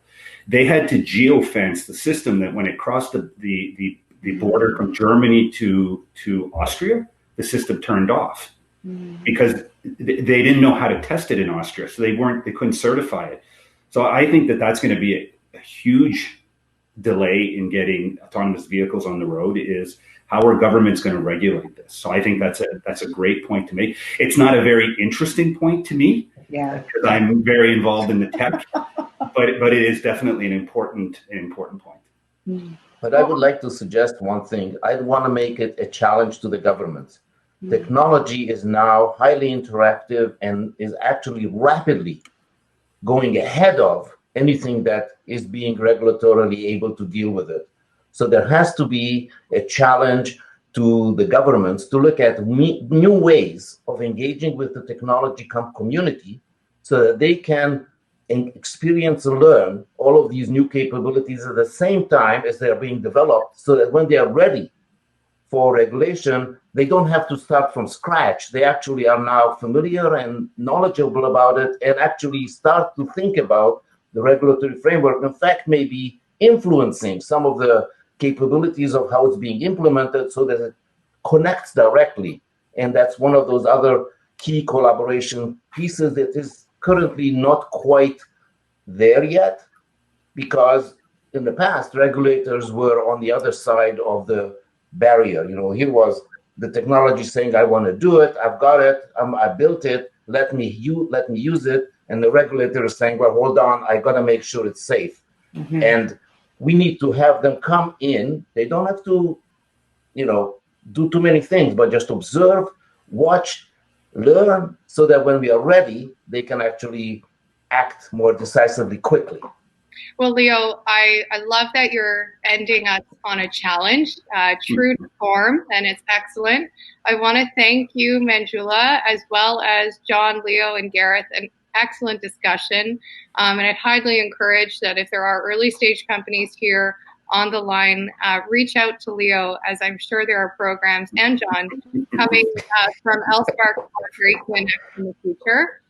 They had to geofence the system that when it crossed the border from Germany to Austria, the system turned off. because they didn't know how to test it in Austria, so they couldn't certify it. So I think that that's going to be a huge delay in getting autonomous vehicles on the road, is how are governments going to regulate this? So I think that's a great point to make. It's not a very interesting point to me, because I'm very involved in the tech, but it is definitely an important point. But I would like to suggest one thing. I'd want to make it a challenge to the government. Technology is now highly interactive and is actually rapidly going ahead of anything that is being regulatorily able to deal with it. So there has to be a challenge to the governments to look at new ways of engaging with the technology community so that they can experience and learn all of these new capabilities at the same time as they're being developed, so that when they are ready for regulation, they don't have to start from scratch. They actually are now familiar and knowledgeable about it, and actually start to think about the regulatory framework. In fact, maybe influencing some of the capabilities of how it's being implemented so that it connects directly. And that's one of those other key collaboration pieces that is currently not quite there yet, because in the past, regulators were on the other side of the barrier. Here was the technology saying, I want to do it, I've got it, I built it, let me use it. And the regulator is saying, well, hold on, I got to make sure it's safe. And we need to have them come in. They don't have to, do too many things, but just observe, watch, learn, so that when we are ready, they can actually act more decisively quickly. Well, Leo, I love that you're ending us on a challenge, true to form, and it's excellent. I want to thank you, Manjula, as well as John, Leo, and Gareth. An excellent discussion. And I'd highly encourage that if there are early stage companies here on the line, reach out to Leo, as I'm sure there are programs, and John, coming from LSpark Collaboration in the future.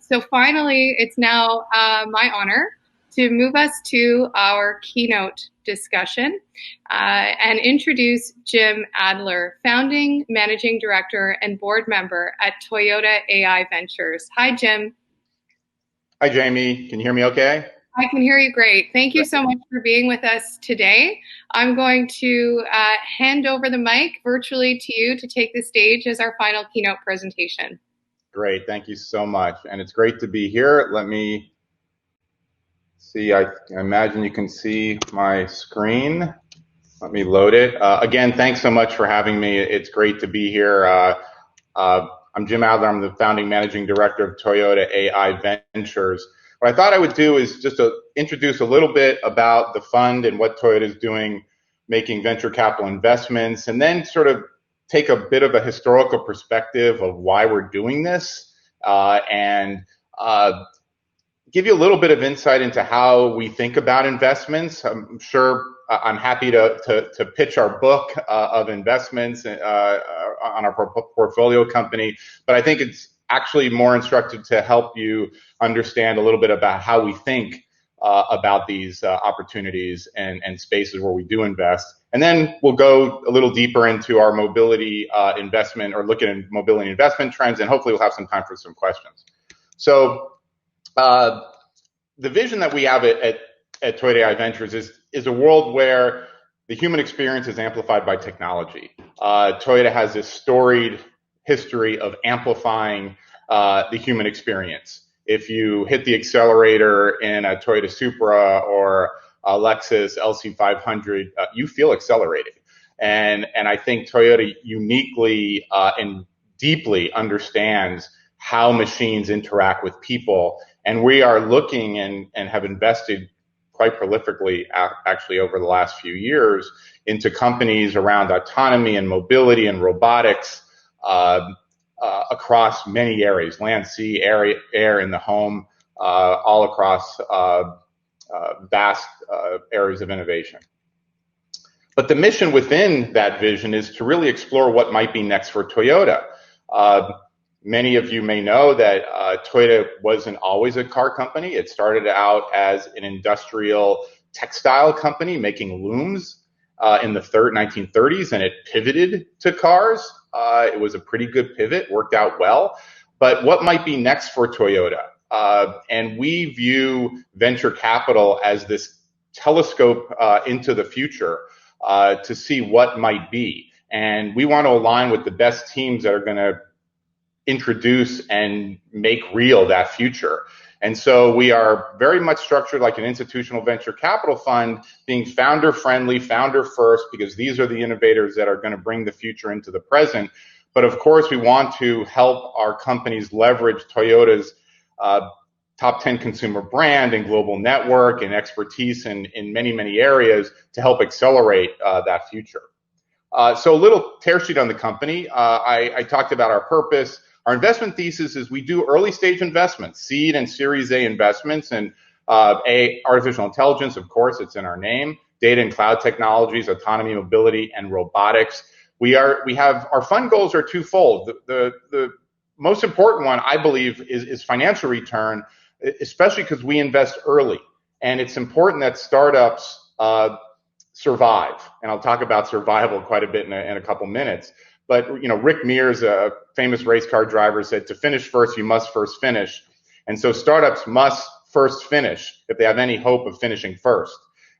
So finally, it's now my honor to move us to our keynote discussion and introduce Jim Adler, founding managing director and board member at Toyota AI Ventures. Hi, Jim. Hi, Jamie. Can you hear me okay? I can hear you great. Thank you so much for being with us today. I'm going to hand over the mic virtually to you to take the stage as our final keynote presentation. Great. Thank you so much. And it's great to be here. Let me see. I imagine you can see my screen. Let me load it. Again, thanks so much for having me. It's great to be here. I'm Jim Adler. I'm the founding managing director of Toyota AI Ventures. What I thought I would do is just to introduce a little bit about the fund and what Toyota is doing, making venture capital investments, and then sort of take a bit of a historical perspective of why we're doing this, and give you a little bit of insight into how we think about investments. I'm sure I'm happy to pitch our book of investments on our portfolio company, but I think it's actually more instructive to help you understand a little bit about how we think about these opportunities and spaces where we do invest. And then we'll go a little deeper into our mobility investment, or look at mobility investment trends, and hopefully we'll have some time for some questions. So the vision that we have at Toyota AI Ventures is a world where the human experience is amplified by technology. Toyota has this storied history of amplifying the human experience. If you hit the accelerator in a Toyota Supra or a Lexus LC500, you feel accelerated. And I think Toyota uniquely and deeply understands how machines interact with people. And we are looking and have invested quite prolifically, actually, over the last few years into companies around autonomy and mobility and robotics across many areas: land, sea, air, in the home, all across vast areas of innovation. But the mission within that vision is to really explore what might be next for Toyota. Many of you may know that Toyota wasn't always a car company. It started out as an industrial textile company making looms. in the 1930s, and it pivoted to cars. It was a pretty good pivot, worked out well. But what might be next for Toyota? And we view venture capital as this telescope into the future to see what might be. And we want to align with the best teams that are going to introduce and make real that future. And so we are very much structured like an institutional venture capital fund, being founder friendly, founder first, because these are the innovators that are going to bring the future into the present. But of course, we want to help our companies leverage Toyota's top 10 consumer brand and global network and expertise in many, many areas to help accelerate that future. So a little tear sheet on the company. I talked about our purpose. Our investment thesis is we do early stage investments, seed and Series A investments, and artificial intelligence, of course, it's in our name, data and cloud technologies, autonomy, mobility, and robotics. We have our fund goals are twofold. The most important one, I believe, is financial return, especially because we invest early, and it's important that startups survive. And I'll talk about survival quite a bit in a couple minutes. But Rick Mears, a famous race car driver, said, "To finish first, you must first finish." And so startups must first finish if they have any hope of finishing first.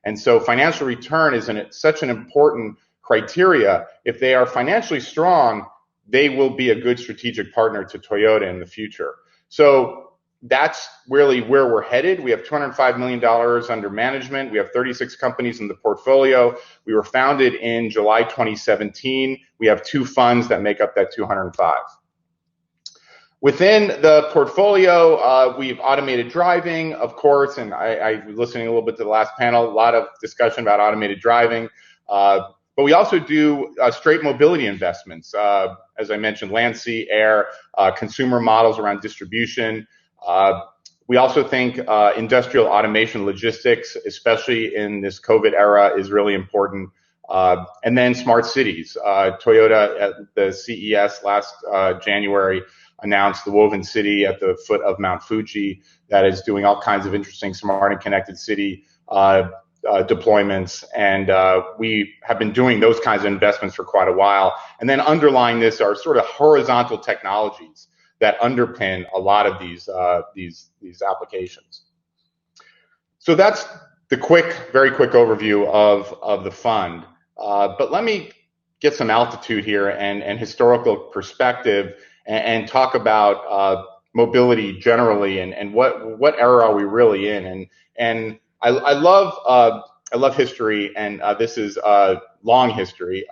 And so financial return is such an important criteria. If they are financially strong, they will be a good strategic partner to Toyota in the future. So that's really where we're headed. We have $205 million under management. We have 36 companies in the portfolio. We were founded in July 2017. We have 2 funds that make up that 205. Within the portfolio, we've automated driving, of course, and I was listening a little bit to the last panel, a lot of discussion about automated driving. But we also do straight mobility investments. As I mentioned, land, sea, air, consumer models around distribution. We also think industrial automation logistics, especially in this COVID era, is really important. And then smart cities. Toyota at the CES last January announced the Woven City at the foot of Mount Fuji that is doing all kinds of interesting smart and connected city deployments. And we have been doing those kinds of investments for quite a while. And then underlying this are sort of horizontal technologies that underpin a lot of these applications. So that's the very quick overview of the fund. But let me get some altitude here and historical perspective and talk about mobility generally and what era are we really in. And I love history, and this is long history.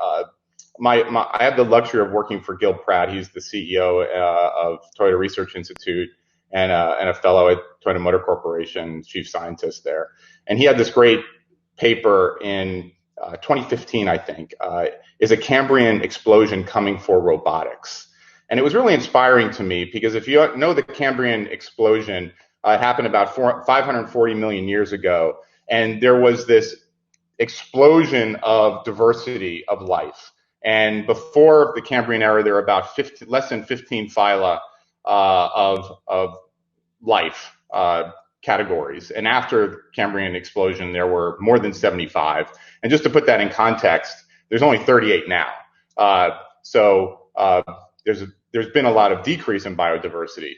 I have the luxury of working for Gil Pratt. He's the CEO of Toyota Research Institute and a fellow at Toyota Motor Corporation, chief scientist there. And he had this great paper in 2015, I think, is a Cambrian explosion coming for robotics? And it was really inspiring to me because if you know the Cambrian explosion, it happened about 540 million years ago. And there was this explosion of diversity of life. And before the Cambrian era, there were about less than 15 phyla of life categories. And after Cambrian explosion, there were more than 75. And just to put that in context, there's only 38 now. So there's been a lot of decrease in biodiversity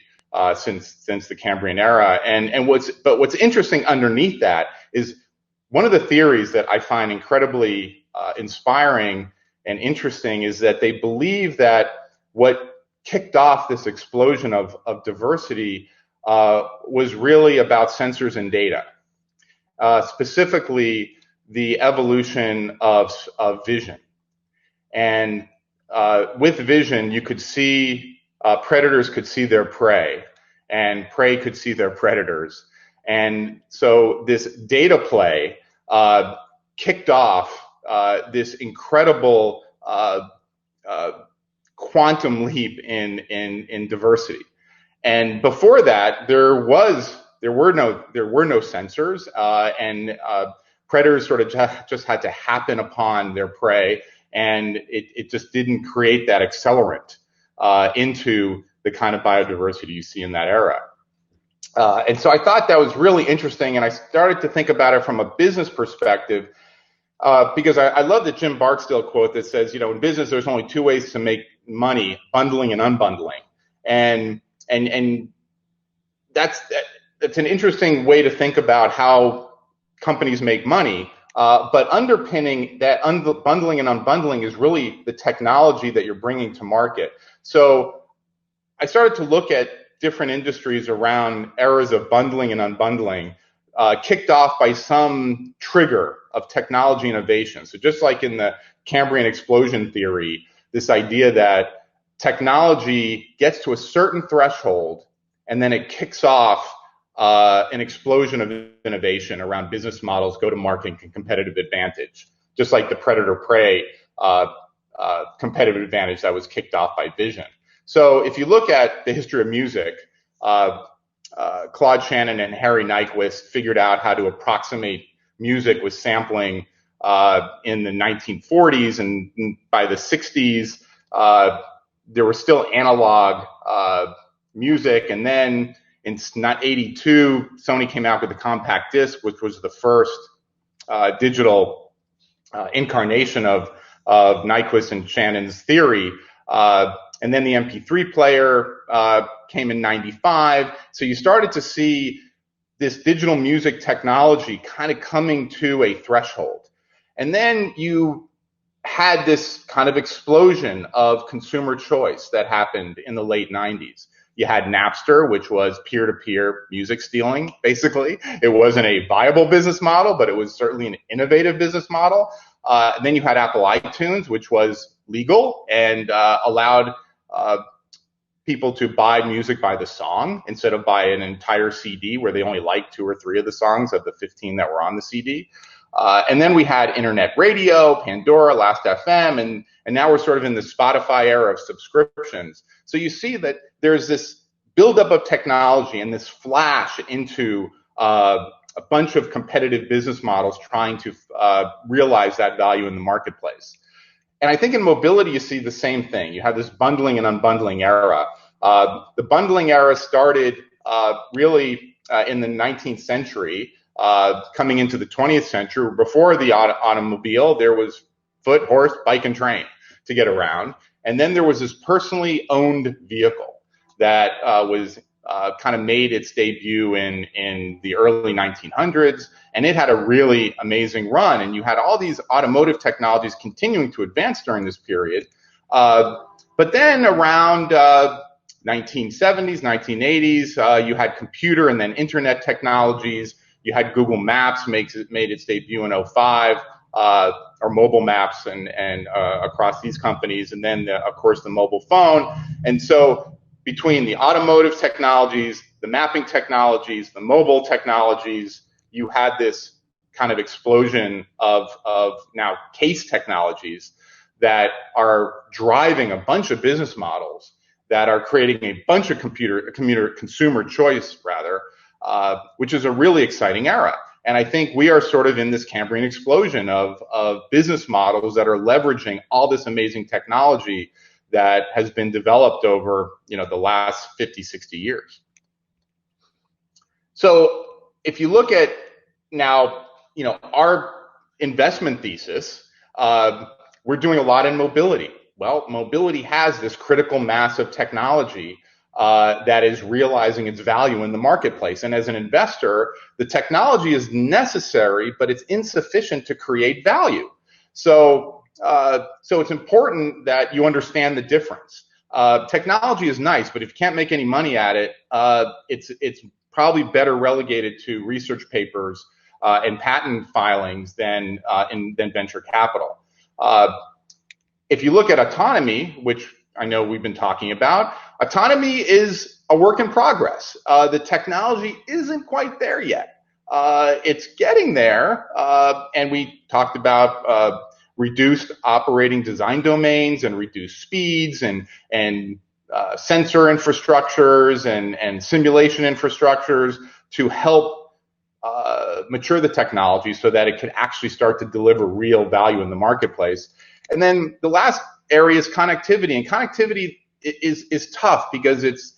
since the Cambrian era. And what's interesting underneath that is one of the theories that I find incredibly inspiring and interesting is that they believe that what kicked off this explosion of diversity was really about sensors and data, specifically the evolution of vision. And with vision, you could see predators could see their prey, and prey could see their predators. And so this data play kicked off this incredible quantum leap in diversity. And before that, there were no sensors, and predators sort of just had to happen upon their prey, and it just didn't create that accelerant into the kind of biodiversity you see in that era. And so I thought that was really interesting, and I started to think about it from a business perspective. because I love the Jim Barksdale quote that says, in business, there's only two ways to make money: bundling and unbundling. And that's an interesting way to think about how companies make money. But underpinning that bundling and unbundling is really the technology that you're bringing to market. So I started to look at different industries around eras of bundling and unbundling, kicked off by some trigger of technology innovation. So just like in the Cambrian explosion theory, this idea that technology gets to a certain threshold and then it kicks off an explosion of innovation around business models, go-to-market, and competitive advantage, just like the predator-prey competitive advantage that was kicked off by vision. So if you look at the history of music, Claude Shannon and Harry Nyquist figured out how to approximate music with sampling in the 1940s, and by the 60s, there was still analog music, and then in 82, Sony came out with the compact disc, which was the first digital incarnation of Nyquist and Shannon's theory. And then the MP3 player came in 95. So you started to see this digital music technology kind of coming to a threshold. And then you had this kind of explosion of consumer choice that happened in the late 90s. You had Napster, which was peer-to-peer music stealing, basically. It wasn't a viable business model, but it was certainly an innovative business model. And then you had Apple iTunes, which was legal and allowed people to buy music by the song instead of buy an entire CD where they only liked 2 or 3 of the songs of the 15 that were on the CD. And then we had internet radio, Pandora, Last.fm, and now we're sort of in the Spotify era of subscriptions. So you see that there's this buildup of technology and this flash into a bunch of competitive business models trying to realize that value in the marketplace. And I think in mobility, you see the same thing. You have this bundling and unbundling era. The bundling era started really in the 19th century, coming into the 20th century. Before the automobile, there was foot, horse, bike, and train to get around. And then there was this personally owned vehicle that was kind of made its debut in the early 1900s, and it had a really amazing run. And you had all these automotive technologies continuing to advance during this period. But then around 1970s, 1980s, you had computer and then internet technologies. You had Google Maps made its debut in 2005, or mobile maps and across these companies, and then of course the mobile phone. And so between the automotive technologies, the mapping technologies, the mobile technologies, you had this kind of explosion of now case technologies that are driving a bunch of business models that are creating a bunch of consumer choice, rather, which is a really exciting era. And I think we are sort of in this Cambrian explosion of business models that are leveraging all this amazing technology that has been developed over, the last 50, 60 years. So if you look at now, our investment thesis, we're doing a lot in mobility. Well, mobility has this critical mass of technology that is realizing its value in the marketplace. And as an investor, the technology is necessary, but it's insufficient to create value. So it's important that you understand the difference. Technology is nice, but if you can't make any money at it, it's probably better relegated to research papers and patent filings than venture capital. If you look at autonomy, which I know we've been talking about, autonomy is a work in progress. The technology isn't quite there yet. It's getting there, and we talked about reduced operating design domains and reduced speeds and sensor infrastructures and simulation infrastructures to help mature the technology so that it can actually start to deliver real value in the marketplace. And then the last area is connectivity, and connectivity is tough because it's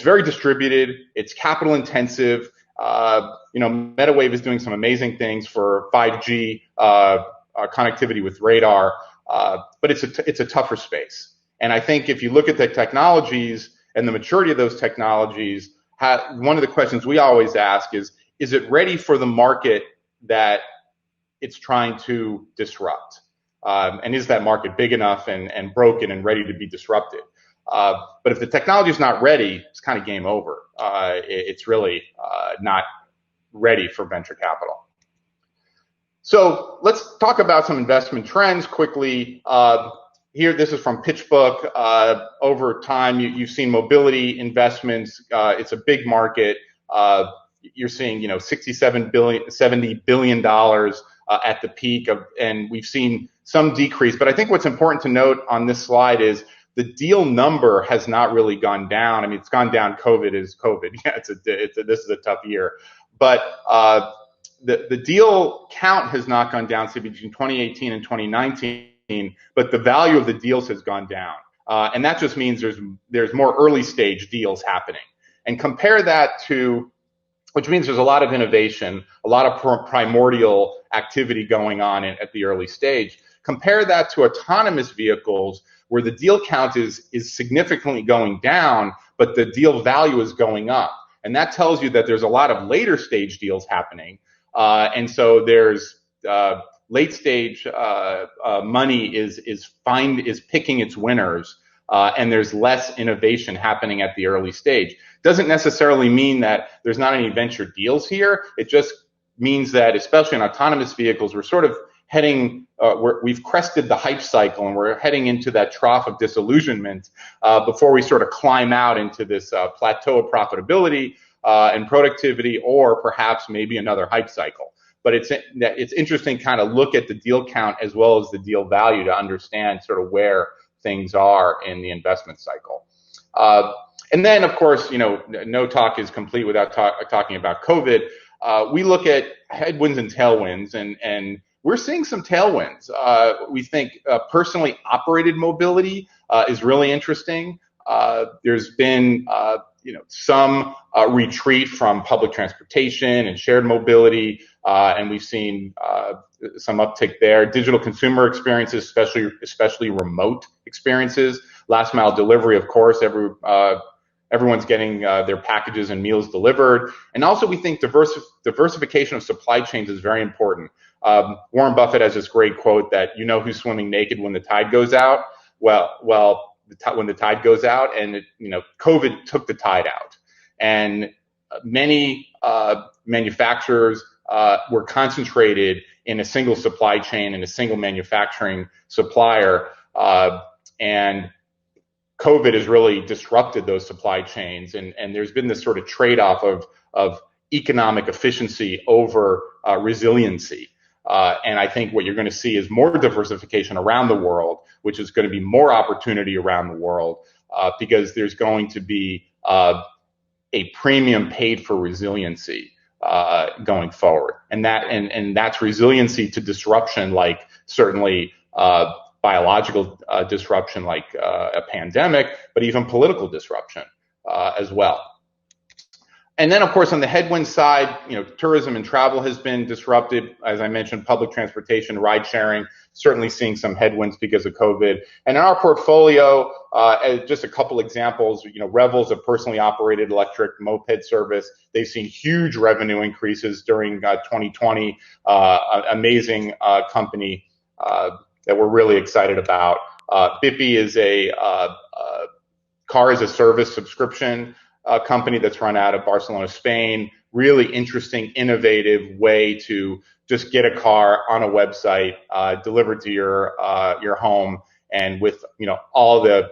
very distributed, it's capital intensive, MetaWave is doing some amazing things for 5G connectivity with radar, but it's a tougher space. And I think if you look at the technologies and the maturity of those technologies, one of the questions we always ask is it ready for the market that it's trying to disrupt? And is that market big enough and broken and ready to be disrupted? But if the technology is not ready, it's kind of game over. It's really not ready for venture capital. So let's talk about some investment trends quickly. Here, this is from PitchBook. Over time, you've seen mobility investments. It's a big market. You're seeing, $67 billion, $70 billion at the peak and we've seen some decrease. But I think what's important to note on this slide is the deal number has not really gone down. I mean, it's gone down. COVID is COVID. Yeah, this is a tough year. But the deal count has not gone down, say, between 2018 and 2019. But the value of the deals has gone down. And that just means there's more early stage deals happening. And compare that to, which means there's a lot of innovation, a lot of primordial activity going on at the early stage. Compare that to autonomous vehicles where the deal count is significantly going down, but the deal value is going up. And that tells you that there's a lot of later stage deals happening. And so there's late stage money is picking its winners, and there's less innovation happening at the early stage. Doesn't necessarily mean that there's not any venture deals here. It just means that, especially in autonomous vehicles, we're sort of heading, we've crested the hype cycle and we're heading into that trough of disillusionment before we sort of climb out into this plateau of profitability and productivity, or perhaps maybe another hype cycle. But it's interesting kind of look at the deal count as well as the deal value to understand sort of where things are in the investment cycle. And then, of course, no talk is complete without talking about COVID. We look at headwinds and tailwinds, and we're seeing some tailwinds. We think personally operated mobility is really interesting. There's been some retreat from public transportation and shared mobility, and we've seen some uptick there. Digital consumer experiences, especially remote experiences. Last mile delivery, of course, everyone's getting their packages and meals delivered. And also we think diversification of supply chains is very important. Warren Buffett has this great quote that who's swimming naked when the tide goes out? Well, when the tide goes out, and COVID took the tide out, and many manufacturers were concentrated in a single supply chain and a single manufacturing supplier, and COVID has really disrupted those supply chains, and there's been this sort of trade-off of economic efficiency over resiliency. And I think what you're going to see is more diversification around the world, which is going to be more opportunity around the world, because there's going to be a premium paid for resiliency going forward, and that's resiliency to disruption, like certainly biological disruption, like a pandemic, but even political disruption as well. And then, of course, on the headwind side, tourism and travel has been disrupted. As I mentioned, public transportation, ride sharing, certainly seeing some headwinds because of COVID. And in our portfolio, just a couple examples, Revel's a personally operated electric moped service. They've seen huge revenue increases during 2020. Amazing company that we're really excited about. Bippy is a car as a service subscription company that's run out of Barcelona, Spain. Really interesting, innovative way to just get a car on a website, delivered to your home, and with all the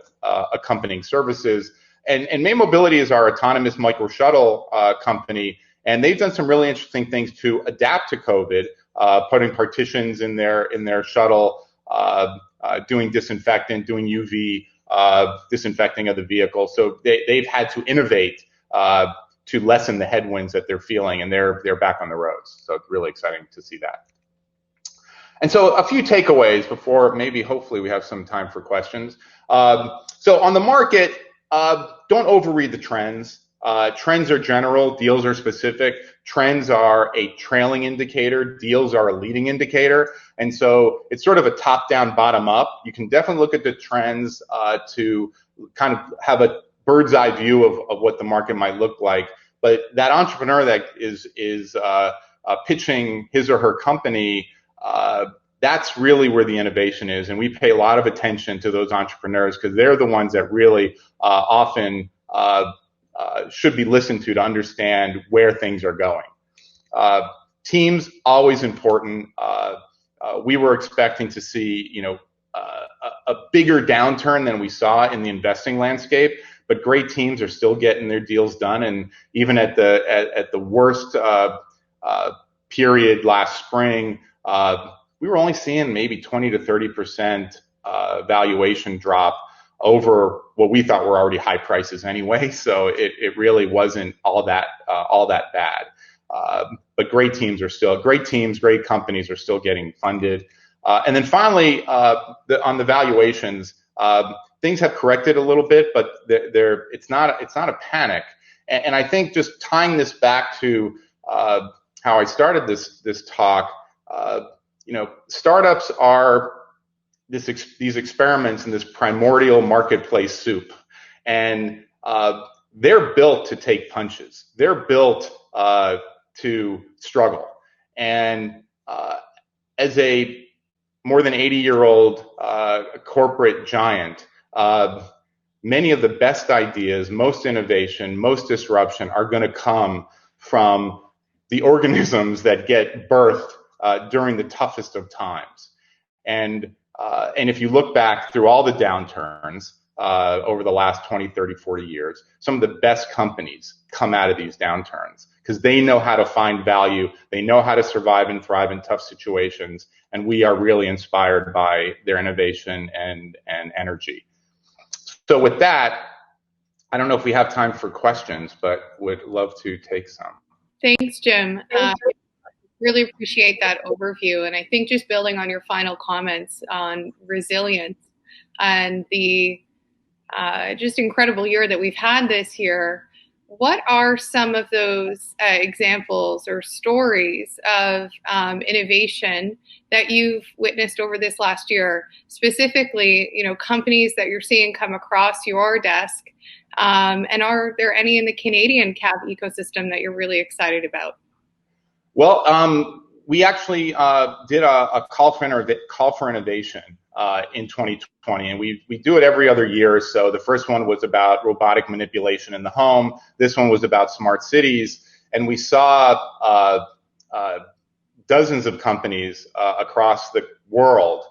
accompanying services. And May Mobility is our autonomous micro shuttle company, and they've done some really interesting things to adapt to COVID, putting partitions in their shuttle, doing disinfectant, doing UV disinfecting of the vehicle. So they've had to innovate to lessen the headwinds that they're feeling, and they're back on the roads. So it's really exciting to see that. And so a few takeaways before hopefully we have some time for questions. So on the market, don't overread the trends. Trends are general, deals are specific. Trends are a trailing indicator, deals are a leading indicator. And so it's sort of a top-down, bottom-up. You can definitely look at the trends to kind of have a bird's eye view of what the market might look like. But that entrepreneur that is pitching his or her company, that's really where the innovation is. And we pay a lot of attention to those entrepreneurs because they're the ones that really often should be listened to understand where things are going. Teams, always important. We were expecting to see, a bigger downturn than we saw in the investing landscape, but great teams are still getting their deals done. And even at the worst period last spring, we were only seeing maybe 20 to 30% valuation drop over what we thought were already high prices anyway. So it really wasn't all that bad. But great teams, great companies are still getting funded. And then finally, on the valuations, things have corrected a little bit, but it's not a panic. And I think just tying this back to how I started this talk, startups are these experiments in this primordial marketplace soup, and they're built to take punches. They're built to struggle. And as a more than 80-year-old corporate giant, many of the best ideas, most innovation, most disruption are going to come from the organisms that get birthed during the toughest of times. And if you look back through all the downturns over the last 20, 30, 40 years, some of the best companies come out of these downturns because they know how to find value. They know how to survive and thrive in tough situations. And we are really inspired by their innovation and energy. So with that, I don't know if we have time for questions, but would love to take some. Thanks, Jim. Really appreciate that overview. And I think just building on your final comments on resilience and the just incredible year that we've had this year, what are some of those examples or stories of innovation that you've witnessed over this last year? Specifically, companies that you're seeing come across your desk, and are there any in the Canadian CAV ecosystem that you're really excited about? Well, we actually did a call for innovation in 2020, and we do it every other year. So the first one was about robotic manipulation in the home. This one was about smart cities, and we saw dozens of companies across the world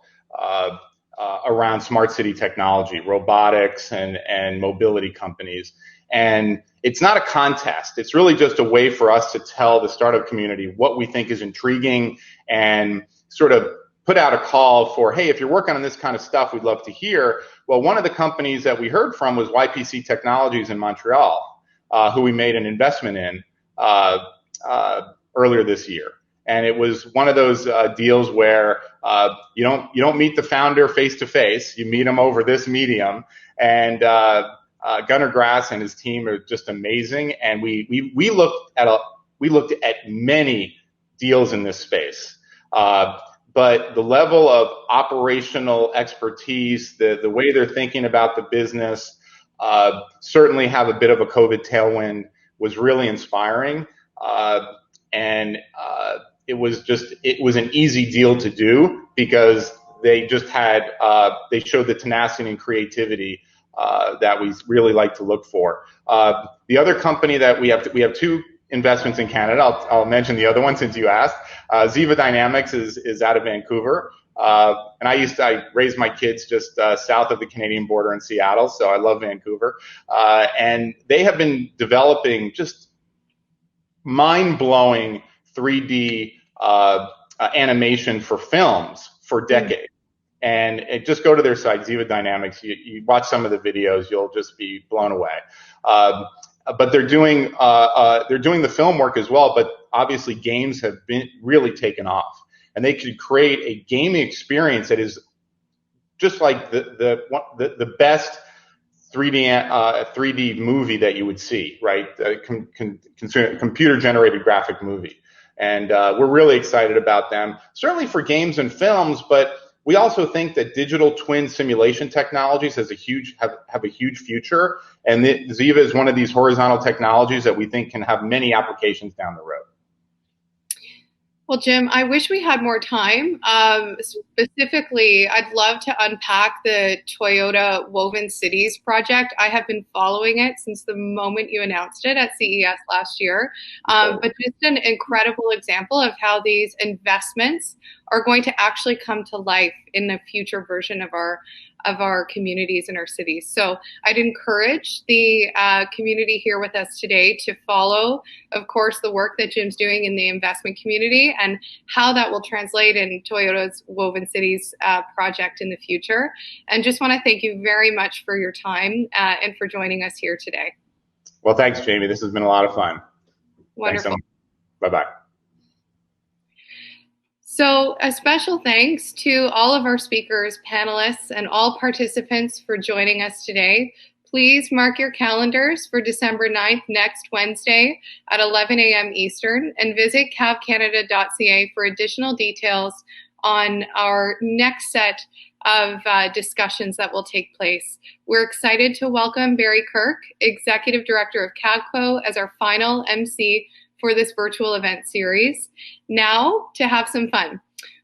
around smart city technology, robotics, and mobility companies. And it's not a contest. It's really just a way for us to tell the startup community what we think is intriguing and sort of put out a call for, hey, if you're working on this kind of stuff, we'd love to hear. Well, one of the companies that we heard from was YPC Technologies in Montreal, who we made an investment in earlier this year. And it was one of those deals where you don't meet the founder face to face. You meet them over this medium, and Gunnar Grass and his team are just amazing. And we looked at many deals in this space, but the level of operational expertise, the way they're thinking about the business, certainly have a bit of a COVID tailwind, was really inspiring. It was an easy deal to do because they just had they showed the tenacity and creativity that we really like to look for. The other company that we have two investments in Canada. I'll mention the other one since you asked. Ziva Dynamics is out of Vancouver, and I raised my kids just south of the Canadian border in Seattle, so I love Vancouver. And they have been developing just mind-blowing 3D animation for films for decades. And just go to their site, Ziva Dynamics. You watch some of the videos, you'll just be blown away. But they're doing the film work as well. But obviously, games have been really taken off, and they could create a gaming experience that is just like the best 3D movie that you would see, right? Computer-generated graphic movie. And we're really excited about them, certainly for games and films, but we also think that digital twin simulation technologies have a huge future, and Ziva is one of these horizontal technologies that we think can have many applications down the road. Well, Jim, I wish we had more time. Specifically, I'd love to unpack the Toyota Woven Cities project. I have been following it since the moment you announced it at CES last year. But just an incredible example of how these investments are going to actually come to life in the future version of our communities and our cities. So I'd encourage the community here with us today to follow, of course, the work that Jim's doing in the investment community and how that will translate in Toyota's Woven Cities project in the future. And just want to thank you very much for your time and for joining us here today. Well, thanks, Jamie. This has been a lot of fun. Wonderful. Thanks so much. Bye-bye. So a special thanks to all of our speakers, panelists, and all participants for joining us today. Please mark your calendars for December 9th, next Wednesday at 11 a.m. Eastern, and visit cavcanada.ca for additional details on our next set of discussions that will take place. We're excited to welcome Barry Kirk, Executive Director of CAVCO, as our final MC for this virtual event series. Now, to have some fun.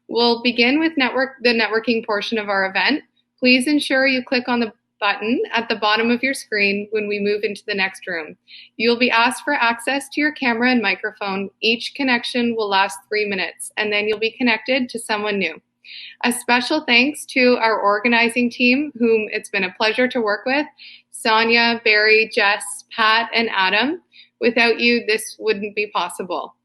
We'll begin with the networking portion of our event. Please ensure you click on the button at the bottom of your screen when we move into the next room. You'll be asked for access to your camera and microphone. Each connection will last 3 minutes, and then you'll be connected to someone new. A special thanks to our organizing team, whom it's been a pleasure to work with, Sonia, Barry, Jess, Pat, and Adam. Without you, this wouldn't be possible.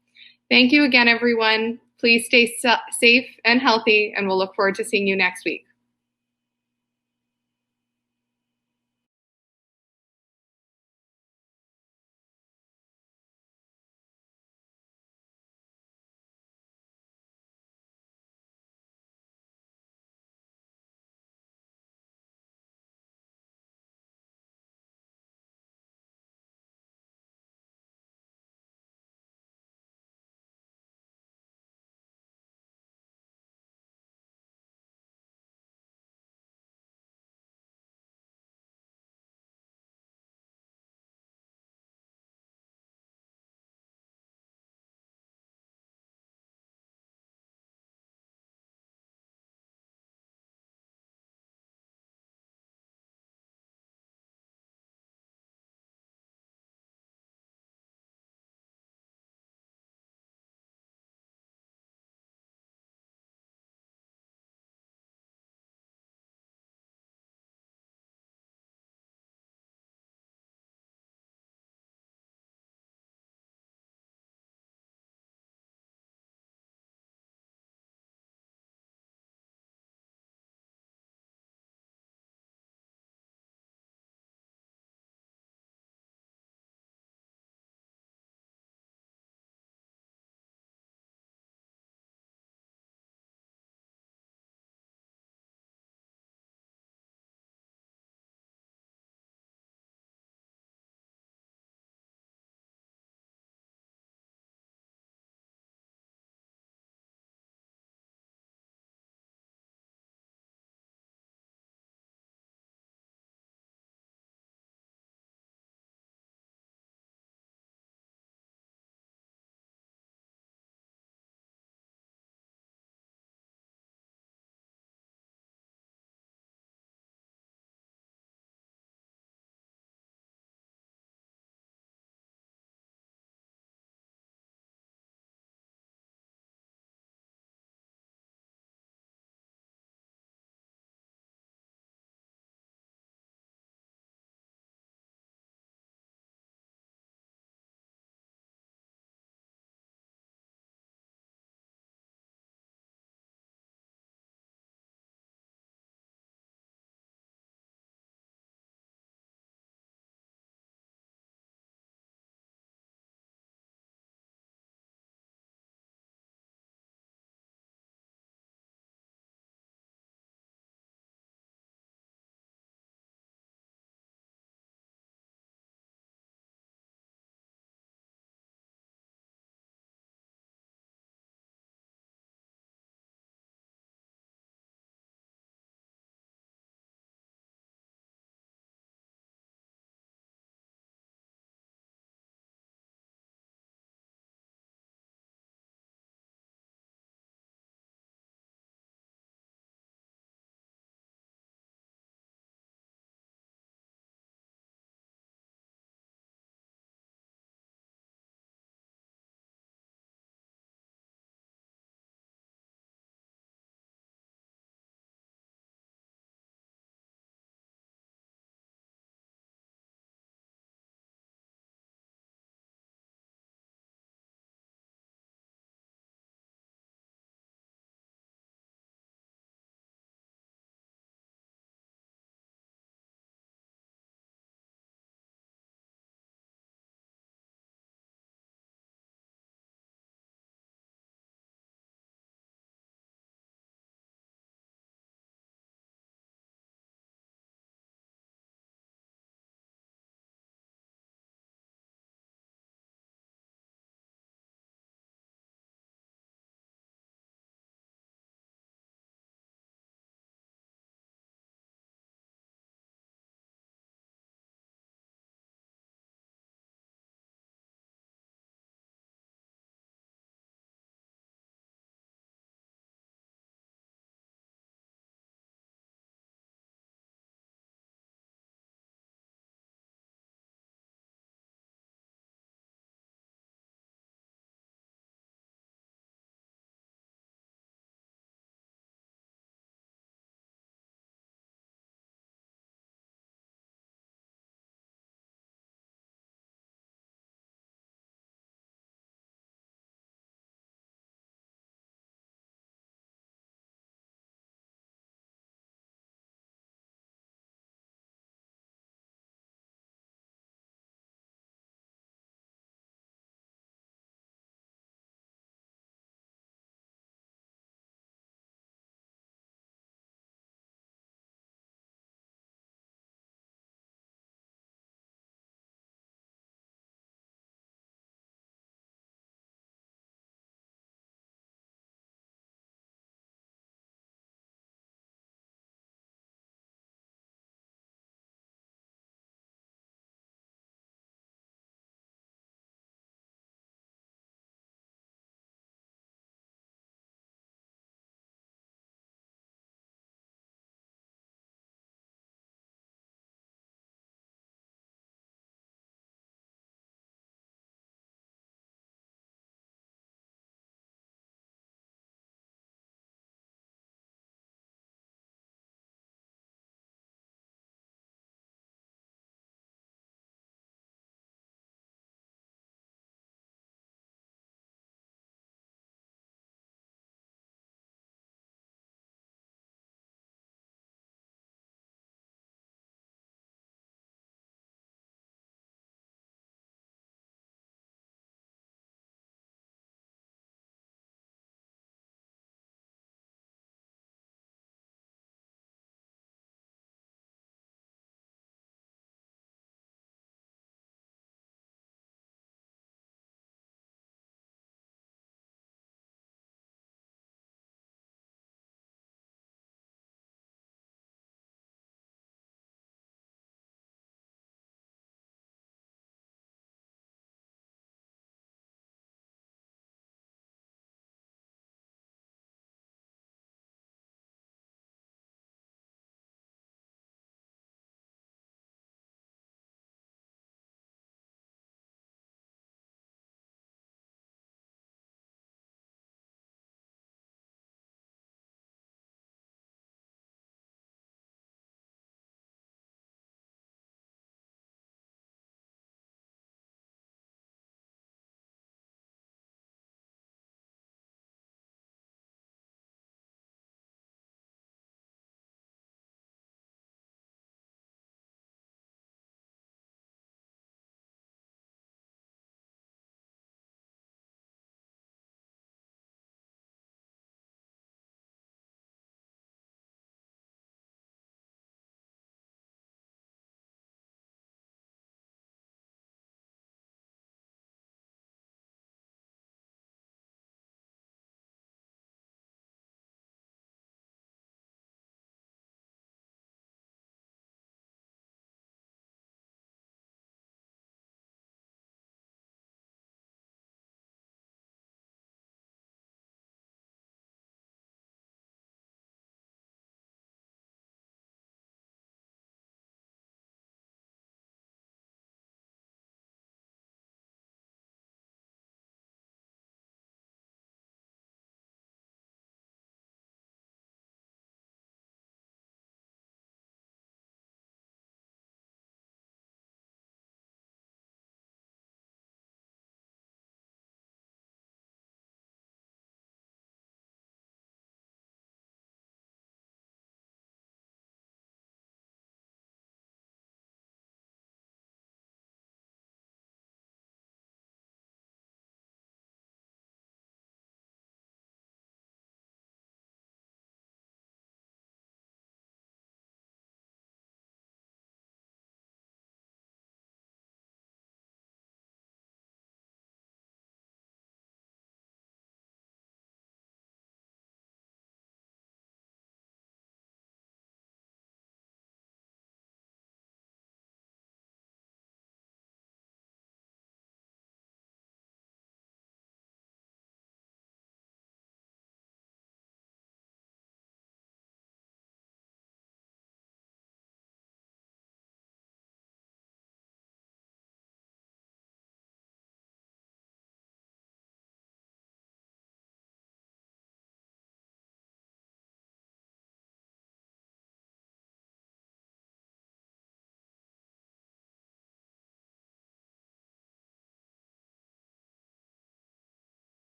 Thank you again, everyone. Please stay safe and healthy, and we'll look forward to seeing you next week.